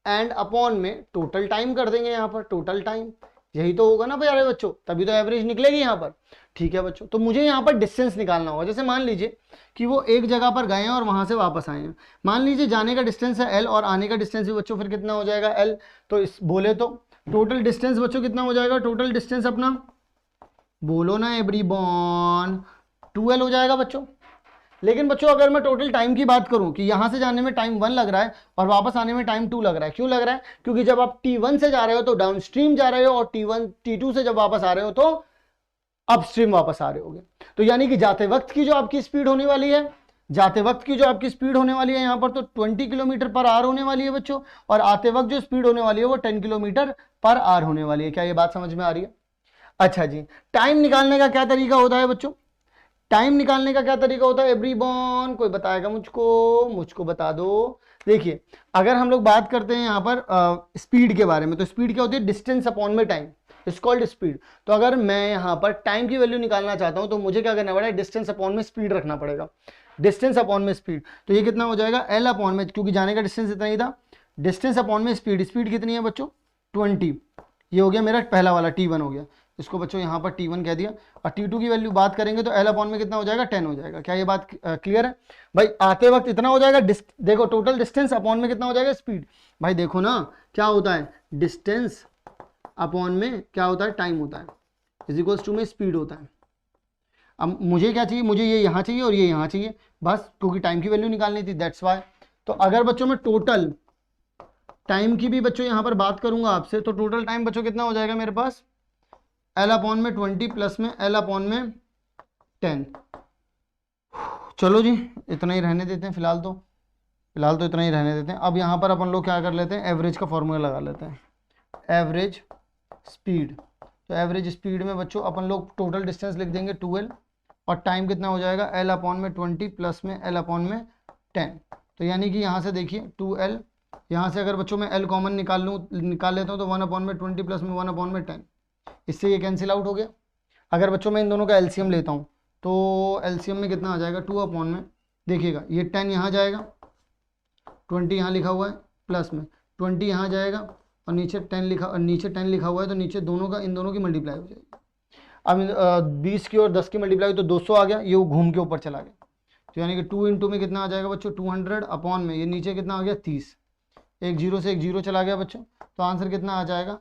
एंड अपॉन में टोटल टाइम कर देंगे। यहां पर टोटल टाइम, यही तो होगा ना प्यारे बच्चों, तभी तो एवरेज निकलेगी यहां पर, ठीक है बच्चों। तो मुझे यहां पर डिस्टेंस निकालना होगा। जैसे मान लीजिए कि वो एक जगह पर गए हैं और वहां से वापस आए हैं। मान लीजिए जाने का डिस्टेंस है l और आने का डिस्टेंस भी बच्चों फिर कितना हो जाएगा? l। तो इस बोले तो टोटल डिस्टेंस बच्चों कितना हो जाएगा? टोटल डिस्टेंस अपना बोलो ना एवरीवन, 2l हो जाएगा बच्चों। लेकिन बच्चों अगर मैं टोटल टाइम की बात करूं कि यहां से जाने में टाइम 1 लग रहा है और वापस आने में टाइम 2 लग रहा है, क्यों लग रहा है? क्योंकि जब आप T1 से जा रहे हो तो डाउन स्ट्रीम जा रहे हो, और T2 से जब वापस आ रहे हो तो अपस्ट्रीम वापस आ रहे होगे। तो यानी कि जाते वक्त की जो आपकी स्पीड होने वाली है, यहां पर तो 20 किलोमीटर पर आवर होने वाली है बच्चों, और आते वक्त जो स्पीड होने वाली है वो 10 किलोमीटर पर आवर होने वाली है। क्या ये बात समझ में आ रही है? अच्छा जी, टाइम निकालने का क्या तरीका होता है बच्चों? टाइम निकालने का क्या तरीका होता है एवरीवन? कोई बताएगा मुझको बता दो। देखिए अगर हम लोग बात करते हैं यहाँ पर स्पीड के बारे में, तो स्पीड क्या होती है? डिस्टेंस अपॉन में टाइम, इज कॉल्ड स्पीड। तो अगर मैं यहाँ पर टाइम की वैल्यू निकालना चाहता हूँ तो मुझे क्या करना पड़ेगा? डिस्टेंस अपॉन में स्पीड रखना पड़ेगा, डिस्टेंस अपॉन में स्पीड। तो ये कितना हो जाएगा? l अपॉन में, क्योंकि जाने का डिस्टेंस इतना ही था, डिस्टेंस अपॉन में स्पीड। स्पीड कितनी है बच्चों? 20। ये हो गया मेरा पहला वाला T1 हो गया। इसको बच्चों यहाँ पर T1 कह दिया, और T2 की वैल्यू बात करेंगे तो L अपॉन में कितना हो जाएगा 10 हो जाएगा। क्या ये बात क्लियर है भाई? आते वक्त इतना हो जाएगा, देखो टोटल डिस्टेंस अपॉन में कितना हो जाएगा स्पीड। भाई देखो ना क्या होता है, डिस्टेंस अपॉन में क्या होता है टाइम होता है, इज इक्वल्स टू में स्पीड होता है। अब मुझे क्या चाहिए, मुझे ये यहाँ चाहिए और ये यहाँ चाहिए बस, क्योंकि टाइम की वैल्यू निकालनी थी, दैट्स वाई। तो अगर बच्चों मैं टोटल टाइम की भी बच्चों यहाँ पर बात करूंगा आपसे, तो टोटल टाइम बच्चों कितना हो जाएगा मेरे पास, L अपॉन में 20 प्लस में L अपॉन में 10। चलो जी इतना ही रहने देते हैं फिलहाल तो इतना ही रहने देते हैं। अब यहाँ पर अपन लोग क्या कर लेते हैं, एवरेज का फॉर्मूला लगा लेते हैं, एवरेज स्पीड। तो एवरेज स्पीड में बच्चों अपन लोग टोटल डिस्टेंस लिख देंगे 2L, और टाइम कितना हो जाएगा L अपॉन में 20 प्लस में L अपॉन में 10। तो यानी कि यहाँ से देखिए 2L, यहाँ से अगर बच्चों मैं L कॉमन निकाल लेता हूँ तो 1 अपॉन में 20 प्लस में 1 अपॉन में 10, इससे ये कैंसिल आउट हो गया। अगर बच्चों मैं इन दोनों का एलसीएम लेता हूँ तो एलसीएम में कितना आ जाएगा, 2 अपॉन में देखिएगा ये 10 यहाँ जाएगा, 20 यहाँ लिखा हुआ है, प्लस में 20 यहाँ जाएगा, और नीचे 10 लिखा हुआ है, तो नीचे दोनों का इन दोनों की मल्टीप्लाई हो जाएगी। अब 20 की और 10 की मल्टीप्लाई तो 200 आ गया, ये घूम के ऊपर चला गया, तो यानी कि 2 इंटू में कितना आ जाएगा बच्चों 200 अपॉन में ये नीचे कितना आ गया 30, एक जीरो से एक जीरो चला गया बच्चों, तो आंसर कितना आ जाएगा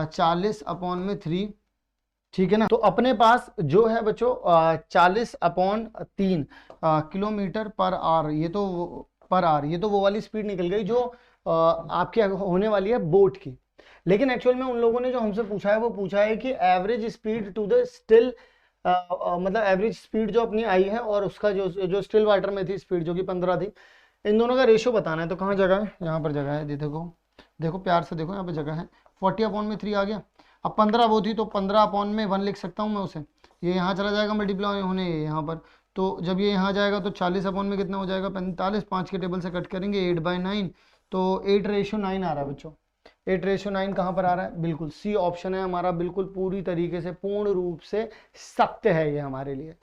40 अपॉन में 3, ठीक है ना। तो अपने पास जो है बच्चों 40 अपॉन 3 किलोमीटर पर आवर, ये तो पर आवर, ये तो वो वाली स्पीड निकल गई जो आपके होने वाली है बोट की। लेकिन एक्चुअल में उन लोगों ने जो हमसे पूछा है वो पूछा है कि average speed to the still, मतलब एवरेज स्पीड जो अपनी आई है और उसका जो स्टिल वाटर में थी स्पीड जो कि 15 थी, इन दोनों का रेशियो बताना है। तो कहाँ जगह है, यहाँ पर जगह है, देखो प्यार से देखो, यहाँ पे जगह है, 40 अपॉन में 3 आ गया। अब 15 वो थी तो 15 अपॉन में 1 लिख सकता हूँ मैं उसे, ये यहाँ चला जाएगा मल्टीप्लाई होने यहाँ पर, तो जब ये यहाँ जाएगा तो 40 अपॉन में कितना हो जाएगा 45, 5 के टेबल से कट करेंगे 8/9, तो 8:9 आ रहा है बच्चों। 8:9 कहाँ पर आ रहा है, बिल्कुल सी ऑप्शन है हमारा, बिल्कुल पूरी तरीके से पूर्ण रूप से सत्य है ये हमारे लिए।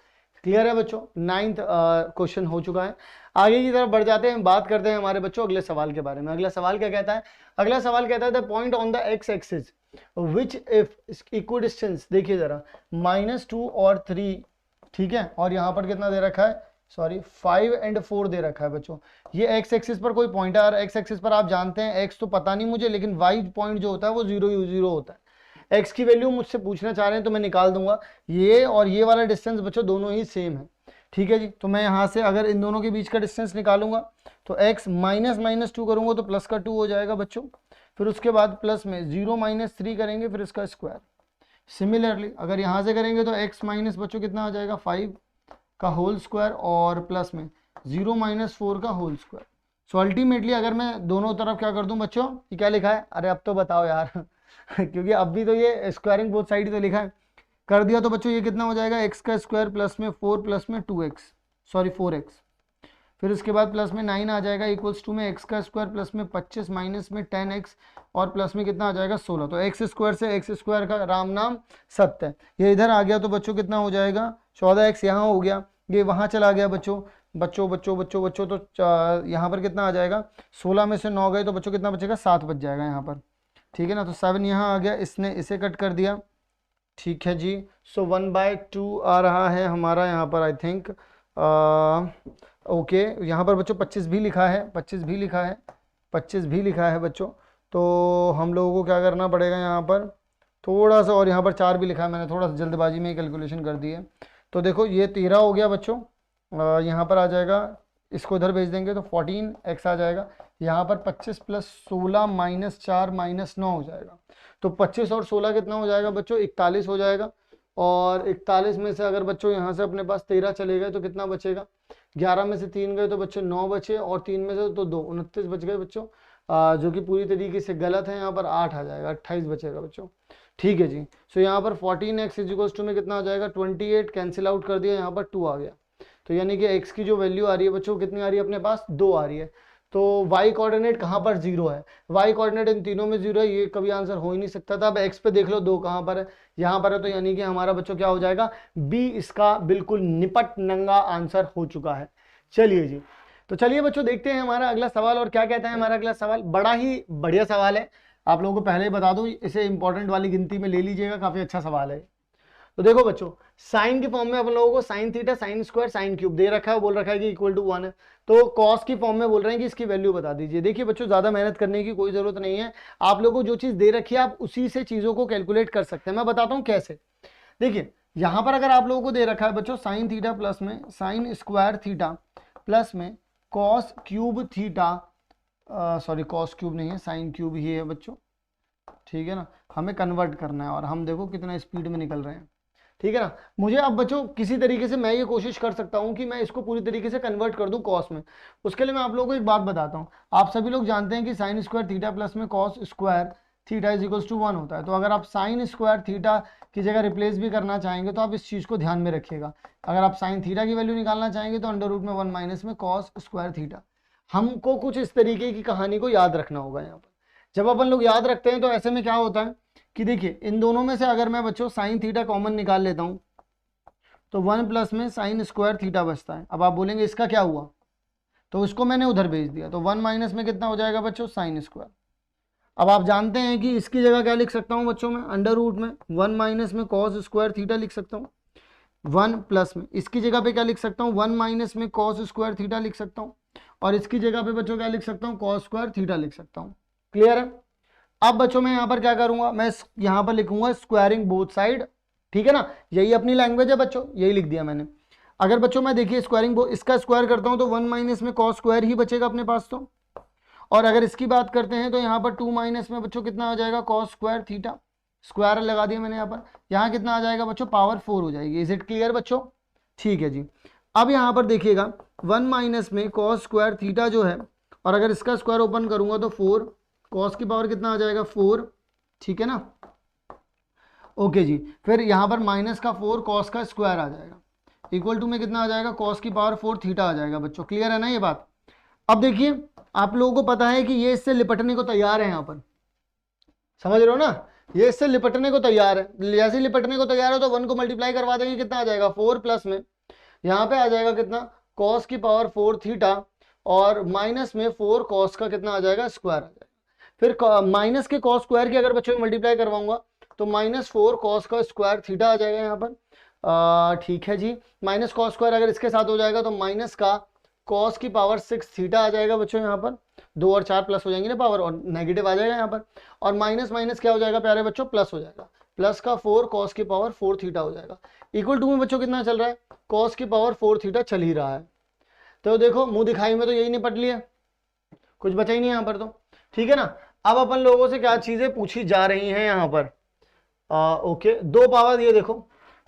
क्लियर है बच्चों, 9th क्वेश्चन हो चुका है। आगे की तरफ बढ़ जाते हैं, बात करते हैं हमारे बच्चों अगले सवाल के बारे में। अगला सवाल क्या कहता है, अगला सवाल कहता है the point on the x axis which if equidistance, देखिए जरा -2 और 3, ठीक है, और यहाँ पर कितना दे रखा है, सॉरी 5 और 4 दे रखा है बच्चों। ये एक्स एक्सिस पर कोई पॉइंट है, और एक्स एक्सिस पर आप जानते हैं एक्स तो पता नहीं मुझे, लेकिन वाई पॉइंट जो होता है वो 0 होता है। एक्स की वैल्यू मुझसे पूछना चाह रहे हैं तो मैं निकाल दूंगा, ये और ये वाला डिस्टेंस बच्चों दोनों ही सेम है, ठीक है जी। तो मैं यहाँ से अगर इन दोनों के बीच का डिस्टेंस निकालूंगा तो x -2 करूंगा तो प्लस का 2 हो जाएगा बच्चों, फिर उसके बाद प्लस में 0 - 3 करेंगे, फिर इसका स्क्वायर। सिमिलरली अगर यहाँ से करेंगे तो x माइनस बच्चों कितना आ जाएगा 5 का होल स्क्वायर, और प्लस में 0 - 4 का होल स्क्वायर। सो अल्टीमेटली अगर मैं दोनों तरफ क्या कर दूं बच्चों, ये क्या लिखा है, अरे अब तो बताओ यार क्योंकि अब भी तो ये स्क्वायरिंग बोथ साइड तो लिखा है, कर दिया तो बच्चों ये कितना हो जाएगा x का स्क्वायर प्लस में 4 प्लस में 4x, फिर उसके बाद प्लस में 9 आ जाएगा इक्वल्स टू में x का स्क्वायर प्लस में 25 माइनस में 10x और प्लस में कितना आ जाएगा 16। तो x स्क्वायर से x स्क्वायर का राम नाम सत्य है, ये इधर आ गया तो बच्चों कितना हो जाएगा 14x, यहाँ हो गया, ये वहाँ चला गया बच्चों तो यहाँ पर कितना आ जाएगा 16 में से 9 गए तो बच्चों कितना बचेगा 7 बच जाएगा यहाँ पर, ठीक है ना। तो 7 यहाँ आ गया, इसने इसे कट कर दिया, ठीक है जी। सो 1/2 आ रहा है हमारा यहाँ पर, आई थिंक ओके। यहाँ पर बच्चों 25 भी लिखा है बच्चों, तो हम लोगों को क्या करना पड़ेगा यहाँ पर थोड़ा सा, और यहाँ पर 4 भी लिखा है, मैंने थोड़ा सा जल्दबाजी में कैलकुलेशन कर दी है। तो देखो ये 13 हो गया बच्चों, यहाँ पर आ जाएगा, इसको इधर भेज देंगे तो 14x आ जाएगा, यहाँ पर 25 प्लस 16 माइनस 4 माइनस 9 हो जाएगा, तो 25 और 16 कितना हो जाएगा बच्चों 41 हो जाएगा, और 41 में से अगर बच्चों यहाँ से अपने पास 13 चले गए तो कितना बचेगा, 11 में से 3 गए तो बच्चों 9 बचे, और 3 में से तो 2, 29 बच गए बच्चों, जो कि पूरी तरीके से गलत है, यहाँ पर 8 आ जाएगा, 28 बचेगा बच्चों, ठीक है जी। सो यहाँ पर 14x इक्वल्स टू में कितना आ जाएगा 28, कैंसिल आउट कर दिया, यहाँ पर 2 आ गया, तो यानी कि x की जो वैल्यू आ रही है बच्चों कितनी आ रही है अपने पास 2 आ रही है। तो y कोऑर्डिनेट कहाँ पर 0 है, y कोऑर्डिनेट इन तीनों में 0 है, ये कभी आंसर हो ही नहीं सकता था। अब x पे देख लो 2 कहाँ पर है, यहाँ पर है, तो यानी कि हमारा बच्चों क्या हो जाएगा b, इसका बिल्कुल निपट नंगा आंसर हो चुका है। चलिए जी, तो चलिए बच्चों देखते हैं हमारा अगला सवाल, और क्या कहता है हमारा अगला सवाल, बड़ा ही बढ़िया सवाल है। आप लोगों को पहले ही बता दूं, इसे इंपॉर्टेंट वाली गिनती में ले लीजिएगा, काफी अच्छा सवाल है। तो देखो बच्चों, साइन के फॉर्म में अपन लोगों को sine theta, sine square, sine cube दे रखा है, बोल रखा है कि इक्वल टू 1 है। तो कॉस की फॉर्म में बोल रहे हैं कि इसकी वैल्यू बता दीजिए। देखिए बच्चों, ज्यादा मेहनत करने की कोई जरूरत नहीं है, आप लोगों को जो चीज दे रखी है आप उसी से चीजों को कैलकुलेट कर सकते हैं। मैं बताता हूं कैसे। देखिए यहां पर अगर आप लोगों को दे रखा है बच्चों साइन थीटा प्लस में साइन स्क्वायर थीटा प्लस में cos cube theta, sorry cos cube नहीं है, साइन क्यूब ही है बच्चों, ठीक है ना, हमें कन्वर्ट करना है और हम देखो कितना स्पीड में निकल रहे हैं, ठीक है ना। मुझे अब बच्चों किसी तरीके से मैं ये कोशिश कर सकता हूं कि मैं इसको पूरी तरीके से कन्वर्ट कर दूं कॉस में। उसके लिए मैं आप लोगों को एक बात बताता हूं। आप सभी लोग जानते हैं कि साइन स्क्वायर थीटा प्लस में cos square theta is equals to 1 होता है। तो अगर आप साइन स्क्वायर थीटा की जगह रिप्लेस भी करना चाहेंगे तो आप इस चीज को ध्यान में रखिएगा। अगर आप साइन थीटा की वैल्यू निकालना चाहेंगे तो अंडर रूट में 1 माइनस में कॉस स्क्वायर थीटा। हमको कुछ इस तरीके की कहानी को याद रखना होगा। यहाँ पर जब अपन लोग याद रखते हैं तो ऐसे में क्या होता है कि देखिए इन दोनों में से अगर मैं बच्चों साइन थीटा कॉमन निकाल लेता हूं तो 1 प्लस में साइन स्क्वायर थीटा बचता है। अब आप बोलेंगे इसका क्या हुआ, तो इसको मैंने उधर भेज दिया, तो 1 माइनस में कितना हो जाएगा बच्चों, साइन स्क्वायर। अब आप जानते हैं कि इसकी जगह क्या लिख सकता हूं बच्चों में, अंडर रूट में 1 माइनस में कॉस स्क्वायर थीटा लिख सकता हूं। 1 प्लस में इसकी जगह पे क्या लिख सकता हूं, 1 माइनस में कॉस स्क्वायर थीटा लिख सकता हूं, और इसकी जगह पे बच्चों क्या लिख सकता हूं, कॉस स्क्वायर थीटा लिख सकता हूं। क्लियर है। अब बच्चों मैं यहाँ पर क्या करूंगा, मैं यहाँ पर लिखूंगा स्क्वायरिंग बोथ साइड, ठीक है ना, यही अपनी लैंग्वेज है बच्चों, यही लिख दिया मैंने। अगर बच्चों मैं देखिए स्क्वायरिंग इसका स्क्वायर करता हूं तो 1 माइनस में कॉस स्क्वायर ही बचेगा अपने पास तो, और अगर इसकी बात करते हैं तो यहाँ पर 2 माइनस में बच्चों कितना आ जाएगा, कॉस स्क्वायर थीटा, स्क्वायर लगा दिया मैंने यहाँ पर, यहाँ कितना आ जाएगा बच्चों, पावर 4 हो जाएगी। इज इट क्लियर बच्चों, ठीक है जी। अब यहाँ पर देखिएगा 1 माइनस में कॉस स्क्वायर थीटा जो है, और अगर इसका स्क्वायर ओपन करूंगा तो 4, कॉस की पावर कितना आ जाएगा 4, ठीक है ना, ओके जी। फिर यहाँ पर माइनस का 4 कॉस का स्क्वायर आ जाएगा, इक्वल टू में कितना आ जाएगा, कॉस की पावर 4 थीटा आ जाएगा बच्चों। क्लियर है ना ये बात। अब देखिए आप लोगों को पता है कि ये इससे लिपटने को तैयार है, यहाँ पर समझ रहे हो ना, ये इससे लिपटने को तैयार है। जैसे लिपटने को तैयार है तो 1 को मल्टीप्लाई करवा देंगे, कितना आ जाएगा 4 प्लस में यहाँ पे आ जाएगा कितना, कॉस की पावर 4 थीटा, और माइनस में 4 कॉस का कितना आ जाएगा, स्क्वायर आ जाएगा। फिर माइनस के कॉस स्क्वायर की अगर बच्चों में मल्टीप्लाई करवाऊंगा तो -4 कॉस का स्क्वायर थीटा आ जाएगा यहाँ पर, ठीक है जी। माइनस कॉस स्क्वायर अगर इसके साथ हो जाएगा तो माइनस का कॉस की पावर 6 थीटा आ जाएगा बच्चों, यहाँ पर 2 और 4 प्लस हो जाएंगे ना पावर, और नेगेटिव आ जाएगा यहाँ पर, और माइनस माइनस क्या हो जाएगा प्यारे बच्चों, प्लस हो जाएगा, प्लस का 4 कॉस की पावर 4 थीटा हो जाएगा। इक्वल टू में बच्चों कितना चल रहा है, कॉस की पावर 4 थीटा चल ही रहा है। तो देखो मुंह दिखाई में तो यही निपट लिया, कुछ बचा ही नहीं यहाँ पर तो, ठीक है ना। अब अपन लोगों से क्या चीजें पूछी जा रही हैं यहाँ पर, ओके, 2 पावर ये देखो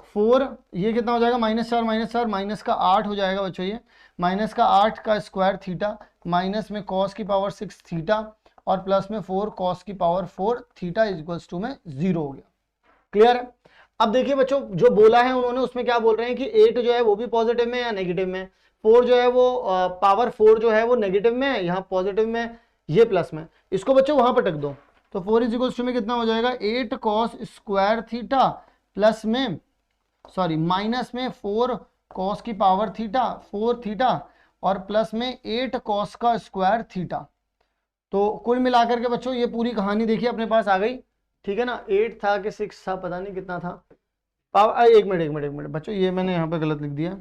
4, ये कितना हो जाएगा, -4 माइनस का 8 हो जाएगा बच्चों, ये माइनस का 8 का स्क्वायर थीटा, माइनस में कॉस की पावर 6 थीटा, और प्लस में 4 कॉस की power 4 theta is equals to में 0 हो गया। क्लियर है। अब देखिए बच्चों जो बोला है उन्होंने उसमें क्या बोल रहे हैं कि 8 जो है वो भी पॉजिटिव में या नेगेटिव में, 4 जो है वो पावर 4 जो है वो नेगेटिव में है, यहाँ पॉजिटिव में, ये प्लस में, इसको बच्चों वहां पर टक दो। तो 4 इज इक्वल्स टू में कितना हो जाएगा, 8 कॉस स्क्वायर थीटा प्लस में, सॉरी माइनस में 4 कॉस की पावर थीटा 4 थीटा, और प्लस में 8 कॉस का स्क्वायर थीटा। तो कुल मिलाकर के बच्चों ये पूरी कहानी देखिए अपने पास आ गई, ठीक है ना। 8 था कि 6 था, पता नहीं कितना था पावर, एक मिनट बच्चों, ये मैंने यहाँ पर गलत लिख दिया,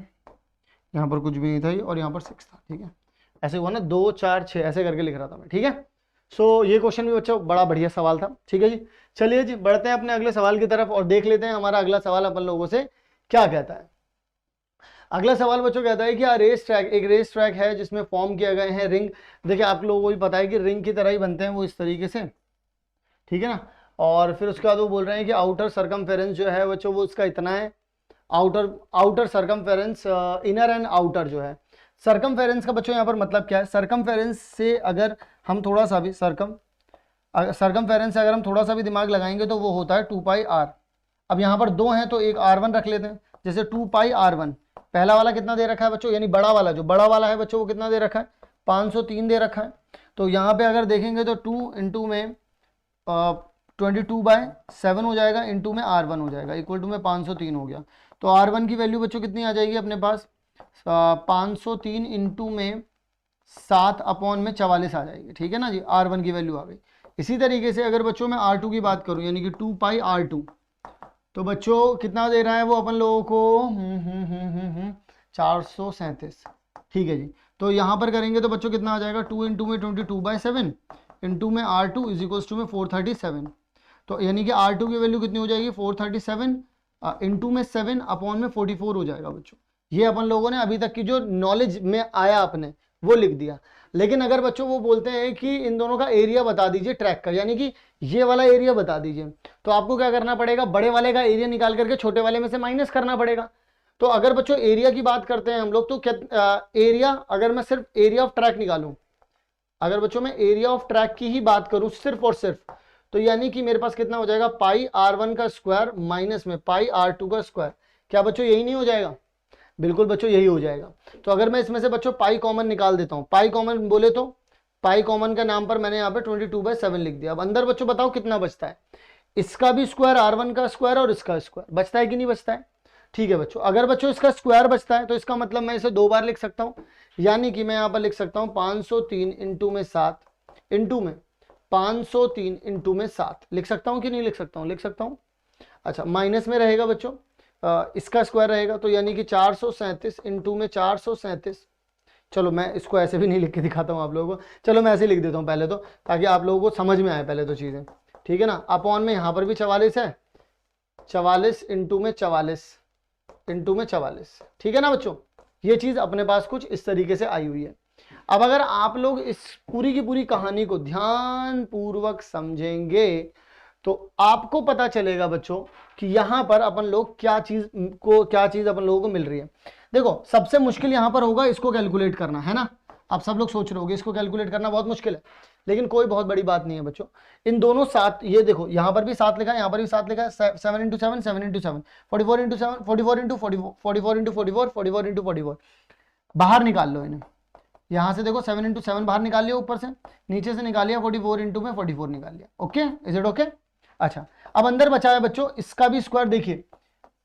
यहाँ पर कुछ भी नहीं था ये, और यहाँ पर 6 था, ठीक है, ऐसे हुआ ना, 2 4 6 ऐसे करके लिख रहा था मैं, ठीक है। सो ये क्वेश्चन भी बच्चों बड़ा बढ़िया सवाल था, ठीक है जी। चलिए जी बढ़ते हैं अपने अगले सवाल की तरफ और देख लेते हैं हमारा अगला सवाल अपन लोगों से क्या कहता है। अगला सवाल बच्चों कहता है कि रेस ट्रैक, एक रेस ट्रैक है जिसमें फॉर्म किए गए हैं रिंग। देखिए आप लोगों को भी पता है कि रिंग की तरह ही बनते हैं वो इस तरीके से, ठीक है ना। और फिर उसके बाद वो बोल रहे हैं कि आउटर सरकमफेरेंस जो है बच्चों वो उसका इतना है, outer circumference, inner and outer जो है। सरकमफेरेंस का बच्चों यहाँ पर मतलब क्या है, सरकमफेरेंस से अगर हम थोड़ा सा भी सरकमफेरेंस से अगर हम थोड़ा सा भी दिमाग लगाएंगे तो वो होता है 2πr। अब यहाँ पर 2 हैं तो एक r1 रख लेते हैं, जैसे 2πr1, पहला वाला कितना दे रखा है बच्चों, यानी बड़ा वाला, जो बड़ा वाला है बच्चों वो कितना दे रखा है, 503 दे रखा है। तो यहाँ पे अगर देखेंगे तो 2 इंटू में 22/7 हो जाएगा, इंटू में r1 हो जाएगा, इक्वल टू में 503 हो गया। तो r1 की वैल्यू बच्चों कितनी आ जाएगी अपने पास, 503 इंटू में 7 अपॉन में 44 आ जाएगी, ठीक है ना जी, r1 की वैल्यू आ गई। इसी तरीके से अगर बच्चों मैं R2 की बात करूं यानी कि 2 पाई R2, तो बच्चों कितना दे रहा है वो अपन लोगों को 437। ठीक है जी, तो यहाँ पर करेंगे तो बच्चों कितना आ जाएगा, 2 इंटू में 22/7 इंटू में R2 इज इक्वल्स टू में 437। तो यानी कि R2 की वैल्यू कितनी हो जाएगी 437 इंटू में 7 अपॉन में 44 हो जाएगा बच्चों। ये अपन लोगों ने अभी तक की जो नॉलेज में आया अपने वो लिख दिया। लेकिन अगर बच्चों वो बोलते हैं कि इन दोनों का एरिया बता दीजिए ट्रैक का, यानी कि ये वाला एरिया बता दीजिए, तो आपको क्या करना पड़ेगा, बड़े वाले का एरिया निकाल करके छोटे वाले में से माइनस करना पड़ेगा। तो अगर बच्चों एरिया की बात करते हैं हम लोग, तो क्या एरिया, अगर मैं सिर्फ एरिया ऑफ ट्रैक निकालूं, अगर बच्चों मैं एरिया ऑफ ट्रैक की ही बात करूं सिर्फ और सिर्फ, तो यानी कि मेरे पास कितना हो जाएगा, पाई R1 का स्क्वायर माइनस में पाई R2 का स्क्वायर। क्या बच्चों यही नहीं हो जाएगा? बिल्कुल बच्चों यही हो जाएगा। तो अगर मैं इसमें से बच्चों पाई कॉमन निकाल देता हूं, पाई कॉमन बोले तो पाई कॉमन का नाम पर मैंने यहाँ पे 22/7 लिख दिया। अब अंदर बच्चों बताओ कितना बचता है, इसका भी स्क्वायर R1 का स्क्वायर और इसका स्क्वायर बचता है कि नहीं बचता है? ठीक है बच्चों, अगर बच्चों इसका स्क्वायर बचता है तो इसका मतलब मैं इसे 2 बार लिख सकता हूं, यानी कि मैं यहाँ पर लिख सकता हूं 503 इंटू में 7 इंटू में 503 इंटू में 7 लिख सकता हूं कि नहीं लिख सकता हूं? लिख सकता हूं। अच्छा, माइनस में रहेगा बच्चों इसका स्क्वायर रहेगा, तो यानी कि 437 इंटू में 437। चलो मैं इसको ऐसे भी नहीं लिख के दिखाता हूँ आप लोगों को, चलो मैं ऐसे लिख देता हूँ पहले तो, ताकि आप लोगों को समझ में आए पहले तो चीज़ें। ठीक है ना, अपॉन में यहाँ पर भी 44 है, 44 इंटू में 44 इंटू में 44। ठीक है ना बच्चों, ये चीज़ अपने पास कुछ इस तरीके से आई हुई है। अब अगर आप लोग इस पूरी की पूरी कहानी को ध्यान पूर्वक समझेंगे तो आपको पता चलेगा बच्चों कि यहां पर अपन लोग क्या चीज अपन लोगों को मिल रही है। देखो सबसे मुश्किल यहां पर होगा इसको कैलकुलेट करना, है ना। आप सब लोग सोच रहे होंगे इसको कैलकुलेट करना बहुत मुश्किल है, लेकिन कोई बहुत बड़ी बात नहीं है बच्चों। इन दोनों साथ, ये देखो यहां पर भी 7 लिखा है, यहां पर भी 7 लिखा है, 7 into 7 7 into 7 44 into 7 44 into 44 into 44 44 into 44। बाहर निकाल लो इन्हें, यहां से देखो 7 इंटू 7 बाहर निकाल लिया, ऊपर से नीचे से निकाल लिया, 44 इंटू में 44 निकाल लिया। Okay, is it okay? अच्छा, अब अंदर बचा है बच्चों इसका भी स्क्वायर। देखिए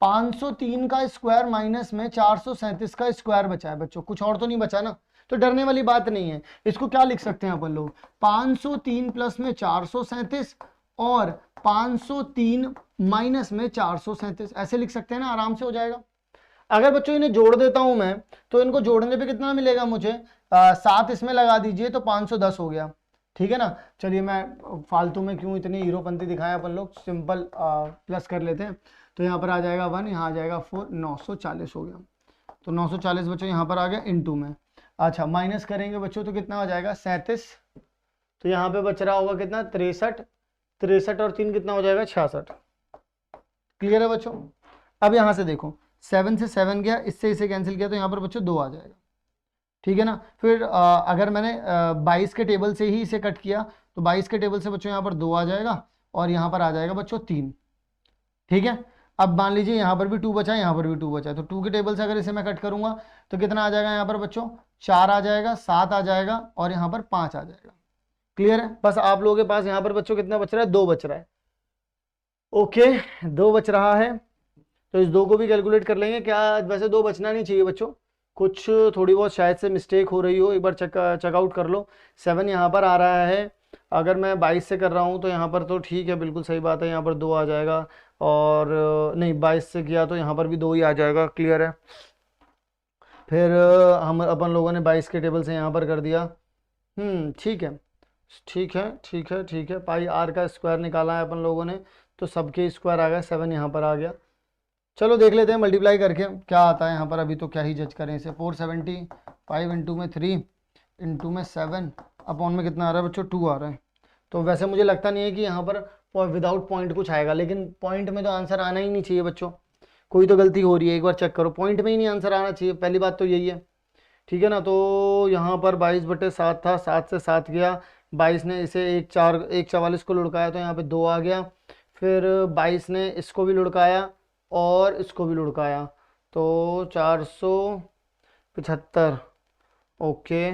503 का स्क्वायर माइनस में 437 का स्क्वायर बचा है बच्चों, कुछ और तो नहीं बचा ना, तो डरने वाली बात नहीं है। इसको क्या लिख सकते हैं अपन लोग, 503 प्लस में 437 और 503 माइनस में 437, ऐसे लिख सकते हैं ना, आराम से हो जाएगा। अगर बच्चों इन्हें जोड़ देता हूं मैं, तो इनको जोड़ने पे कितना मिलेगा मुझे, 7 इसमें लगा दीजिए तो 510 हो गया। ठीक है ना, चलिए मैं फालतू में क्यों इतनी हीरोपंती दिखाएं, अपन लोग सिंपल प्लस कर लेते हैं। तो यहाँ पर आ जाएगा 1, यहाँ आ जाएगा 4, 940 हो गया। तो 940 बच्चों यहाँ पर आ गया इनटू में। अच्छा, माइनस करेंगे बच्चों तो कितना हो जाएगा 37, तो यहाँ पे बच रहा होगा कितना 63, 63 और 3 कितना हो जाएगा 66। क्लियर है बच्चों? अब यहाँ से देखो 7 से 7 गया, इससे इसे कैंसिल किया तो यहाँ पर बच्चों 2 आ जाएगा। ठीक है ना, फिर अगर मैंने 22 के टेबल से ही इसे कट किया तो 22 के टेबल से बच्चों यहाँ पर 2 आ जाएगा और यहाँ पर आ जाएगा बच्चों 3। ठीक है, अब मान लीजिए यहाँ पर भी 2 बचा है, यहाँ पर भी 2 बचा है, तो 2 के टेबल से अगर इसे मैं कट करूंगा तो कितना आ जाएगा यहाँ पर बच्चों, 4 आ जाएगा, 7 आ जाएगा और यहाँ पर 5 आ जाएगा। क्लियर है? बस आप लोगों के पास यहाँ पर बच्चों कितना बच रहा है, 2 बच रहा है। ओके, 2 बच रहा है, तो इस 2 को भी कैलकुलेट कर लेंगे। क्या वैसे 2 बचना नहीं चाहिए बच्चों, कुछ थोड़ी बहुत शायद से मिस्टेक हो रही हो, एक बार चेकआउट कर लो। 7 यहाँ पर आ रहा है, अगर मैं 22 से कर रहा हूँ तो यहाँ पर तो ठीक है, बिल्कुल सही बात है, यहाँ पर 2 आ जाएगा, और नहीं 22 से किया तो यहाँ पर भी 2 ही आ जाएगा। क्लियर है? फिर हम अपन लोगों ने 22 के टेबल से यहाँ पर कर दिया। ठीक है ठीक है ठीक है ठीक है, पाई आर का स्क्वायर निकाला है अपन लोगों ने, तो सबके स्क्वायर आ गया, 7 यहाँ पर आ गया। चलो देख लेते हैं मल्टीप्लाई करके क्या आता है यहाँ पर, अभी तो क्या ही जज करें इसे। 475 इंटू में 3 इंटू में 7 अपॉन में कितना आ रहा है बच्चों, 2 आ रहा है। तो वैसे मुझे लगता नहीं है कि यहाँ पर विदाउट पॉइंट कुछ आएगा, लेकिन पॉइंट में तो आंसर आना ही नहीं चाहिए बच्चों, कोई तो गलती हो रही है, एक बार चेक करो, पॉइंट में ही नहीं आंसर आना चाहिए, पहली बात तो यही है। ठीक है ना, तो यहाँ पर 22/7 था, 7 से 7 गया, 22 ने इसे 1 44 को लुढ़काया तो यहाँ पे 2 आ गया, फिर 22 ने इसको भी लुढ़काया और इसको भी लुढ़काया, तो 475। ओके,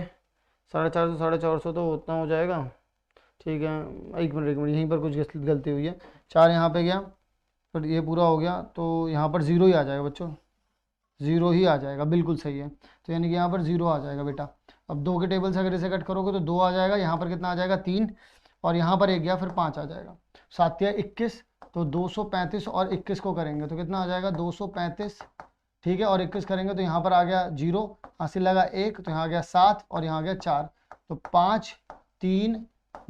450 450 तो उतना हो जाएगा। ठीक है, एक मिनट यहीं पर कुछ गलती हुई है, 4 यहाँ पे गया, फिर ये पूरा हो गया, तो यहाँ पर 0 ही आ जाएगा बच्चों, 0 ही आ जाएगा, बिल्कुल सही है। तो यानी कि यहाँ पर 0 आ जाएगा बेटा। अब 2 के टेबल से अगर इसे कट करोगे तो 2 आ जाएगा, यहाँ पर कितना आ जाएगा 3, और यहाँ पर 1 गया, फिर 5 आ जाएगा। 7 या 21, तो 235 और 21 को करेंगे तो कितना आ जाएगा 235, ठीक है। और 21 करेंगे तो यहाँ पर आ गया 0, हासिल लगा 1, तो यहाँ आ गया 7 और यहाँ आ गया 4, तो 5 3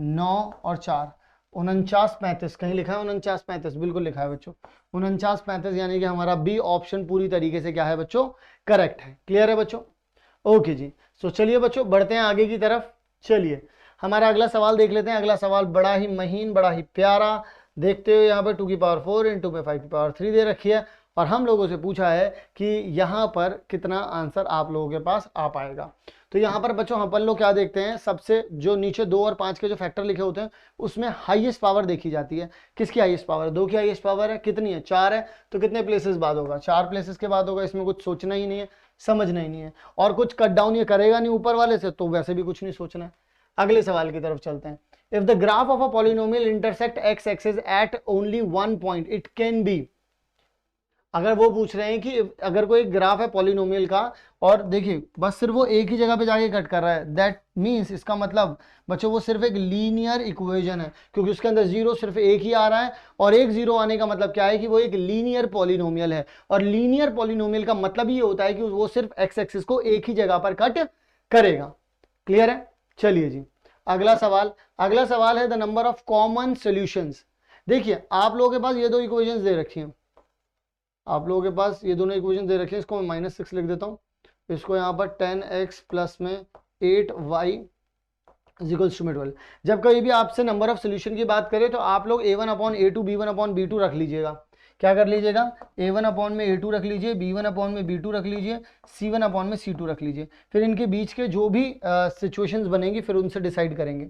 9 और 4 49 35। कहीं लिखा है 49 35? बिल्कुल लिखा है बच्चों 49 35, यानी कि हमारा बी ऑप्शन पूरी तरीके से क्या है बच्चों, करेक्ट है। क्लियर है बच्चों? ओके जी। सो चलिए बच्चों बढ़ते हैं आगे की तरफ। चलिए हमारा अगला सवाल देख लेते हैं। अगला सवाल बड़ा ही महीन, बड़ा ही प्यारा। देखते हुए यहाँ पर 2 की पावर 4 इंटू में 5 की पावर 3 दे रखी है और हम लोगों से पूछा है कि यहाँ पर कितना आंसर आप लोगों के पास आ पाएगा। तो यहाँ पर बच्चों अपन लोग क्या देखते हैं, सबसे जो नीचे 2 और 5 के जो फैक्टर लिखे होते हैं उसमें हाईएस्ट पावर देखी जाती है। किसकी हाईएस्ट पावर? 2 की हाईएस्ट पावर है। कितनी है? 4 है। तो कितने प्लेसेस बाद होगा? 4 प्लेसेस के बाद होगा। इसमें कुछ सोचना ही नहीं है, समझना ही नहीं है, और कुछ कट डाउन ये करेगा नहीं ऊपर वाले से, तो वैसे भी कुछ नहीं सोचना है। अगले सवाल की तरफ चलते हैं। If the graph of a polynomial intersect x axis at only 1 point it can be. अगर वो पूछ रहे हैं कि अगर कोई ग्राफ है पॉलिनोमियल का और देखिए बस सिर्फ वो एक ही जगह पे जाके कट कर रहा है, दैट मींस इसका मतलब बच्चों वो सिर्फ एक लीनियर इक्वेशन है, क्योंकि उसके अंदर जीरो सिर्फ एक ही आ रहा है और एक जीरो आने का मतलब क्या है कि वो एक लीनियर पॉलिनोमियल है। और लीनियर पॉलिनोमियल का मतलब ये होता है कि वो सिर्फ एक्स एक्सिस को एक ही जगह पर कट करेगा। क्लियर है? चलिए जी अगला सवाल। अगला सवाल है the number of common solutions. देखिए आप लोगों के पास ये दो इक्वेशंस दे रखी हैं, आप लोगों के पास ये दोनों इक्वेशन दे रखे हैं। इसको मैं -6 लिख देता हूँ। इसको यहाँ पर 10x प्लस में 8y इक्वल्स टू 12। जब कभी भी आपसे नंबर ऑफ सोल्यूशन की बात करें तो आप लोग a1 upon a2 b1 upon b2 रख लीजिएगा। क्या कर लीजिएगा? a1 अपॉन में a2 रख लीजिए, b1 अपॉन में b2 रख लीजिए, c1 अपॉन में c2 रख लीजिए। फिर इनके बीच के जो भी सिचुएशंस बनेंगी फिर उनसे डिसाइड करेंगे।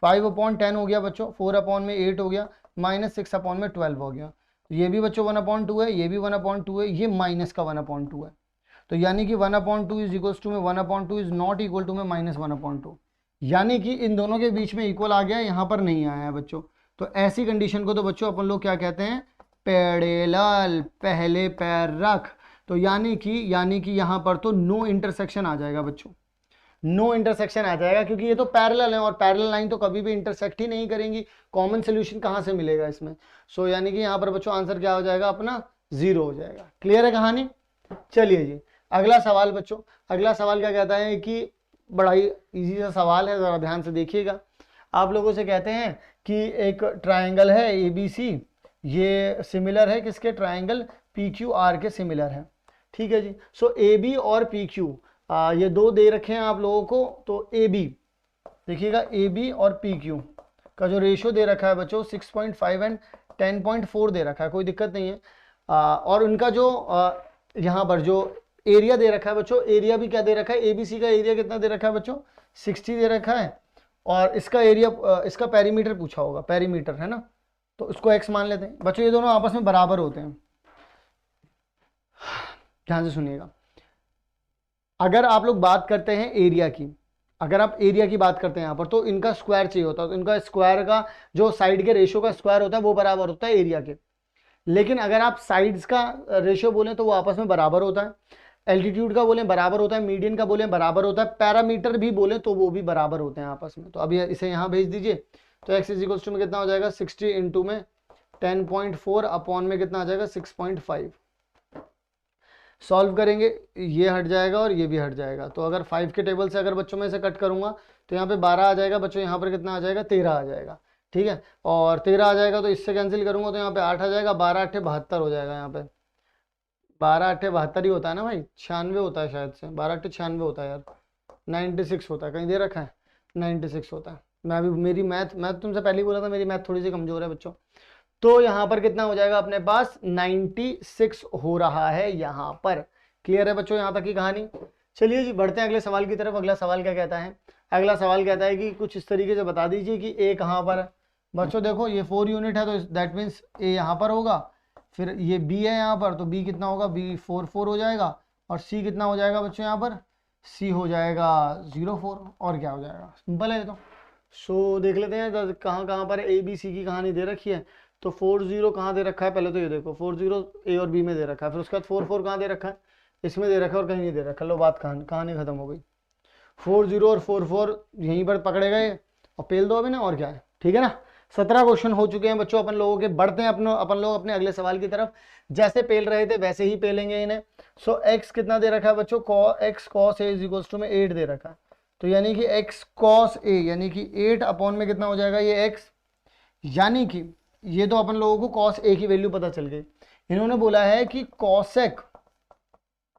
5 अपॉन 10 हो गया बच्चों, 4 अपॉन में 8 हो गया, -6 अपॉन में 12 हो गया। ये भी बच्चों 1/2 है, ये भी 1/2 है, ये माइनस का 1/2 है। तो यानी कि 1/2 इज इक्वल टू में 1/2 इज नॉट इक्वल टू में -1/2, यानी कि इन दोनों के बीच में इक्वल आ गया, यहाँ पर नहीं आया है बच्चों। तो ऐसी कंडीशन को तो बच्चों अपन लोग क्या कहते हैं? पैरेलल, पहले पैर रख। तो यानी कि यहाँ पर तो नो इंटरसेक्शन आ जाएगा बच्चों, नो इंटरसेक्शन आ जाएगा, क्योंकि ये तो पैरेलल है और पैरेलल लाइन तो कभी भी इंटरसेक्ट ही नहीं करेंगी। कॉमन सोल्यूशन कहाँ से मिलेगा इसमें? सो यानी कि यहाँ पर बच्चों आंसर क्या हो जाएगा अपना? 0 हो जाएगा। क्लियर है कहानी? चलिए जी अगला सवाल बच्चों। अगला सवाल क्या कहता है कि बड़ा ही इजी सा सवाल है, जरा ध्यान से देखिएगा। आप लोगों से कहते हैं कि एक ट्राइंगल है ABC, ये सिमिलर है किसके? ट्राइंगल PQR के सिमिलर है। ठीक है जी। सो AB और PQ ये दो दे रखे हैं आप लोगों को। तो AB देखिएगा, AB और PQ का जो रेशियो दे रखा है बच्चों 6.5 एंड 10.4 दे रखा है, कोई दिक्कत नहीं है। और उनका जो यहाँ पर जो एरिया दे रखा है बच्चों, एरिया भी क्या दे रखा है? ABC का एरिया कितना दे रखा है बच्चों? 60 दे रखा है। और इसका एरिया, इसका पेरीमीटर पूछा होगा, पेरीमीटर है ना, तो उसको x मान लेते हैं बच्चों। ये दोनों आपस में बराबर होते हैं, ध्यान से सुनिएगा। अगर आप लोग बात करते हैं एरिया की, अगर आप एरिया की बात करते हैं यहाँ पर, तो इनका स्क्वायर चाहिए होता है। तो इनका स्क्वायर का जो साइड के रेशियो का स्क्वायर होता है वो बराबर होता है एरिया के। लेकिन अगर आप साइड्स का रेशियो बोलें तो वो आपस में बराबर होता है। एल्टीट्यूड का बोलें बराबर होता है, मीडियन का बोलें बराबर होता है, पैरामीटर भी बोलें तो वो भी बराबर होते हैं आपस में। तो अभी इसे यहाँ भेज दीजिए। तो x इज इक्वल्स टू में कितना हो जाएगा? 60 इंटू में 10.4 अपॉन में कितना आ जाएगा? 6.5। सॉल्व करेंगे, ये हट जाएगा और ये भी हट जाएगा। तो अगर 5 के टेबल से अगर बच्चों में से कट करूंगा तो यहाँ पे 12 आ जाएगा बच्चों, यहाँ पर कितना आ जाएगा? 13 आ जाएगा। ठीक है, और 13 आ जाएगा तो इससे कैंसिल करूंगा तो यहाँ पे 8 आ जाएगा, 12 8 72 हो जाएगा। यहाँ पे 12 8 72 ही होता है ना भाई, 96 होता है शायद से, 12 8 96 होता है यार, 96 होता है, कहीं दे रखा है 96 होता है। मैं अभी मेरी मैथ तुमसे पहले ही बोला था, मेरी मैथ थोड़ी सी कमजोर है बच्चों। तो यहाँ पर कितना हो जाएगा अपने पास? 96 हो रहा है यहाँ पर। क्लियर है बच्चों यहाँ तक की कहानी? चलिए जी बढ़ते हैं अगले सवाल की तरफ। अगला सवाल क्या कहता है? अगला सवाल कहता है कि कुछ इस तरीके से बता दीजिए कि ए कहाँ पर है। बच्चों देखो ये 4 यूनिट है तो दैट मीन्स ए यहाँ पर होगा, फिर ये बी है यहाँ पर तो बी कितना होगा? बी 4 4 हो जाएगा, और सी कितना हो जाएगा बच्चों यहाँ पर? सी हो जाएगा 0 4, और क्या हो जाएगा? सिंपल है तो। सो देख लेते हैं कहाँ कहाँ पर ए बी सी की कहानी दे रखी है। तो 4 0 कहाँ दे रखा है? पहले तो ये देखो 4 0 ए और बी में दे रखा है, फिर उसके बाद 4 4 कहाँ दे रखा है? इसमें दे रखा है और कहीं नहीं दे रखा। लो बात कहानी खत्म हो गई। 4 0 और 4 4 यहीं पर पकड़े गए और पेल दो अभी ना, और क्या है। ठीक है ना। 17 क्वेश्चन हो चुके हैं बच्चों अपन लोगों के। बढ़ते हैं अपन लोग अपने अगले सवाल की तरफ। जैसे पेल रहे थे वैसे ही पेलेंगे इन्हें। सो x कितना दे रखा है बच्चों, x cos a is equal to में 8 दे रखा है। तो यानी कि x cos a यानी कि 8 अपॉन में कितना हो जाएगा ये x, यानी कि ये तो अपन लोगों को cos a की वैल्यू पता चल गई। इन्होंने बोला है कि cosec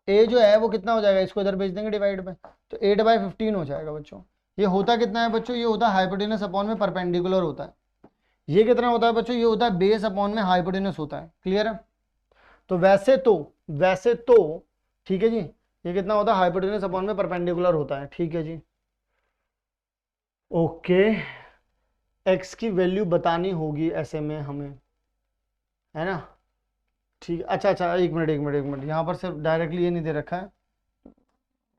a जो है वो कितना हो जाएगा, इसको इधर भेज देंगे डिवाइड में, तो 8/15 हो जाएगा बच्चों। ये होता कितना है बच्चों, ये होता है हाइपोटेनस अपॉन में परपेंडिकुलर होता है। ये कितना होता है बच्चों, ये होता है बेस अपॉन में हाइपोटेनस होता है। क्लियर है। तो वैसे तो ठीक है जी, ये कितना होता है, हाइपोटेनस अपॉन में परपेंडिकुलर होता है। ठीक है जी, ओके। एक्स की वैल्यू बतानी होगी ऐसे में हमें, है ना। ठीक, अच्छा, एक मिनट, यहाँ पर सिर्फ डायरेक्टली ये नहीं दे रखा है।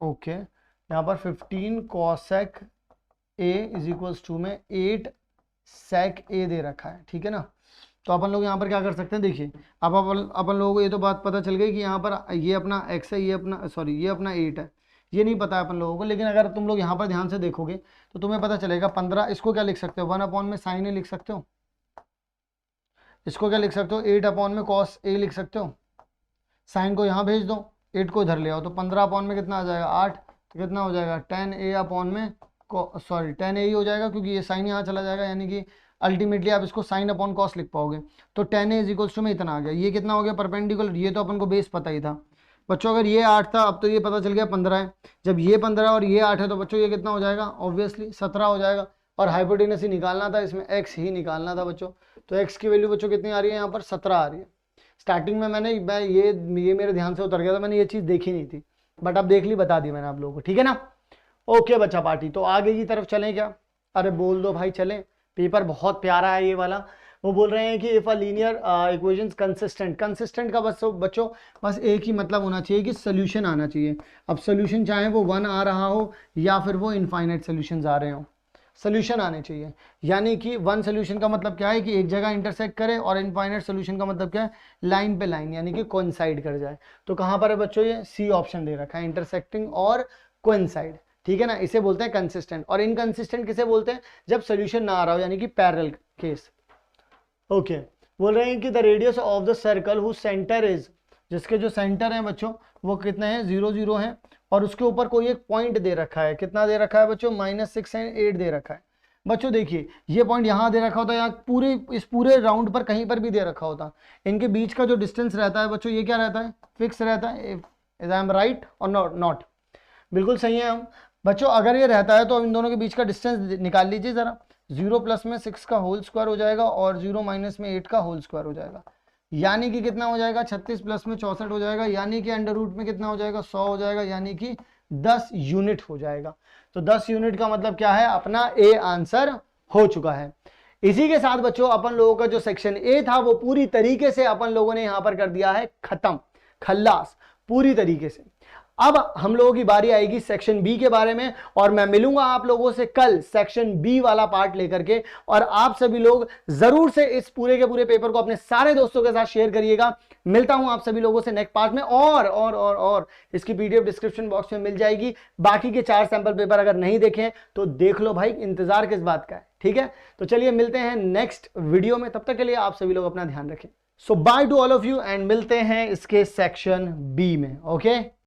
ओके, यहाँ पर 15 cosec a is equals to में 8 sec a दे रखा है। ठीक है ना। तो अपन लोग यहाँ पर क्या कर सकते हैं, देखिए अब अपन लोगों को ये तो बात पता चल गई कि यहाँ पर ये अपना x है, ये अपना 8 है। ये नहीं पता है अपन लोगों को, लेकिन अगर तुम लोग यहाँ पर ध्यान से देखोगे तो तुम्हें पता चलेगा 15, इसको क्या लिख सकते हो, 1 अपॉन में साइन ए लिख सकते हो। इसको क्या लिख सकते हो, 8 अपॉन में कॉस ए लिख सकते हो। साइन को यहाँ भेज दो, 8 को इधर ले आओ, तो 15 अपॉन में कितना आ जाएगा 8, तो कितना हो जाएगा 10a अपॉन में 10a ही हो जाएगा, क्योंकि ये साइन यहाँ चला जाएगा, यानी कि अल्टीमेटली आप इसको साइन अपॉन कॉस लिख पाओगे। तो 10a इज इक्वल्स टू में इतना आ गया। ये कितना हो गया परपेंडिकुलर, ये तो अपन को बेस पता ही था बच्चों। अगर ये 8 था, अब तो ये पता चल गया 15 है। जब ये 15 और ये 8 है तो बच्चों ये कितना हो जाएगा, ऑब्वियसली 17 हो जाएगा। और हाइपोटेनस ही निकालना था, इसमें x ही निकालना था बच्चों। तो x की वैल्यू बच्चों कितनी आ रही है, यहाँ पर 17 आ रही है। स्टार्टिंग में मैं ये मेरे ध्यान से उतर गया था, मैंने ये चीज़ देखी नहीं थी, बट अब देख ली, बता दी मैंने आप लोगों को। ठीक है ना। ओके बच्चा पार्टी, तो आगे की तरफ चलें क्या। अरे बोल दो भाई, चलें। पेपर बहुत प्यारा है ये वाला। वो बोल रहे हैं कि if a linear equations consistent का बच्चों बस एक ही मतलब होना चाहिए कि सोल्यूशन आना चाहिए। अब सोल्यूशन चाहे वो 1 आ रहा हो या फिर वो इनफाइनाइट सोल्यूशंस आ रहे हो, सोल्यूशन आने चाहिए। यानी कि 1 सोल्यूशन का मतलब क्या है कि एक जगह इंटरसेक्ट करे, और इनफाइनाइट सोल्यूशन का मतलब क्या है, लाइन पे लाइन, यानी कि कोइंसाइड कर जाए। तो कहाँ पर है बच्चों, ये सी ऑप्शन दे रखा है, इंटरसेक्टिंग और कोइंसाइड। ठीक है ना, इसे बोलते हैं कंसिस्टेंट। और इनकंसिस्टेंट किसे बोलते हैं, जब सोल्यूशन ना आ रहा हो, यानी कि पैरेलल केस। ओके, बोल रहे हैं कि the radius of the circle who centre is, जिसके जो सेंटर है बच्चों वो कितने हैं, 0 0 है, और उसके ऊपर कोई एक पॉइंट दे रखा है। कितना दे रखा है बच्चों, -6 एंड 8 दे रखा है। बच्चों देखिए, ये पॉइंट यहाँ दे रखा होता है, यहाँ इस पूरे राउंड पर कहीं पर भी दे रखा होता, इनके बीच का जो डिस्टेंस रहता है बच्चों, ये क्या रहता है, फिक्स रहता है। इज आई एम राइट और नॉट, बिल्कुल सही है हम बच्चों। अगर ये रहता है तो इन दोनों के बीच का डिस्टेंस निकाल लीजिए जरा। 0 प्लस में 6 का होल स्क्वायर हो जाएगा, और 0 माइनस में 8 का होल स्क्वायर हो जाएगा, यानी कि कितना हो जाएगा, 36 प्लस में 64 हो जाएगा, यानी कि अंडर रूट में कितना हो जाएगा, 100 हो जाएगा, यानी कि 10 यूनिट हो जाएगा। तो 10 यूनिट का मतलब क्या है, अपना ए आंसर हो चुका है। इसी के साथ बच्चों अपन लोगों का जो सेक्शन ए था वो पूरी तरीके से अपन लोगों ने यहां पर कर दिया है खत्म, खल्लास पूरी तरीके से। अब हम लोगों की बारी आएगी सेक्शन बी के बारे में, और मैं मिलूंगा आप लोगों से कल सेक्शन बी वाला पार्ट लेकर के। और आप सभी लोग जरूर से इस पूरे के पूरे पेपर को अपने सारे दोस्तों के साथ शेयर करिएगा। मिलता हूं आप सभी लोगों से नेक्स्ट पार्ट में, और इसकी पीडीएफ डिस्क्रिप्शन बॉक्स में मिल जाएगी। बाकी के 4 सैंपल पेपर अगर नहीं देखे तो देख लो भाई, इंतजार किस बात का है। ठीक है, तो चलिए मिलते हैं नेक्स्ट वीडियो में, तब तक के लिए आप सभी लोग अपना ध्यान रखें। So bye to all of you, and मिलते हैं इसके सेक्शन बी में। ओके।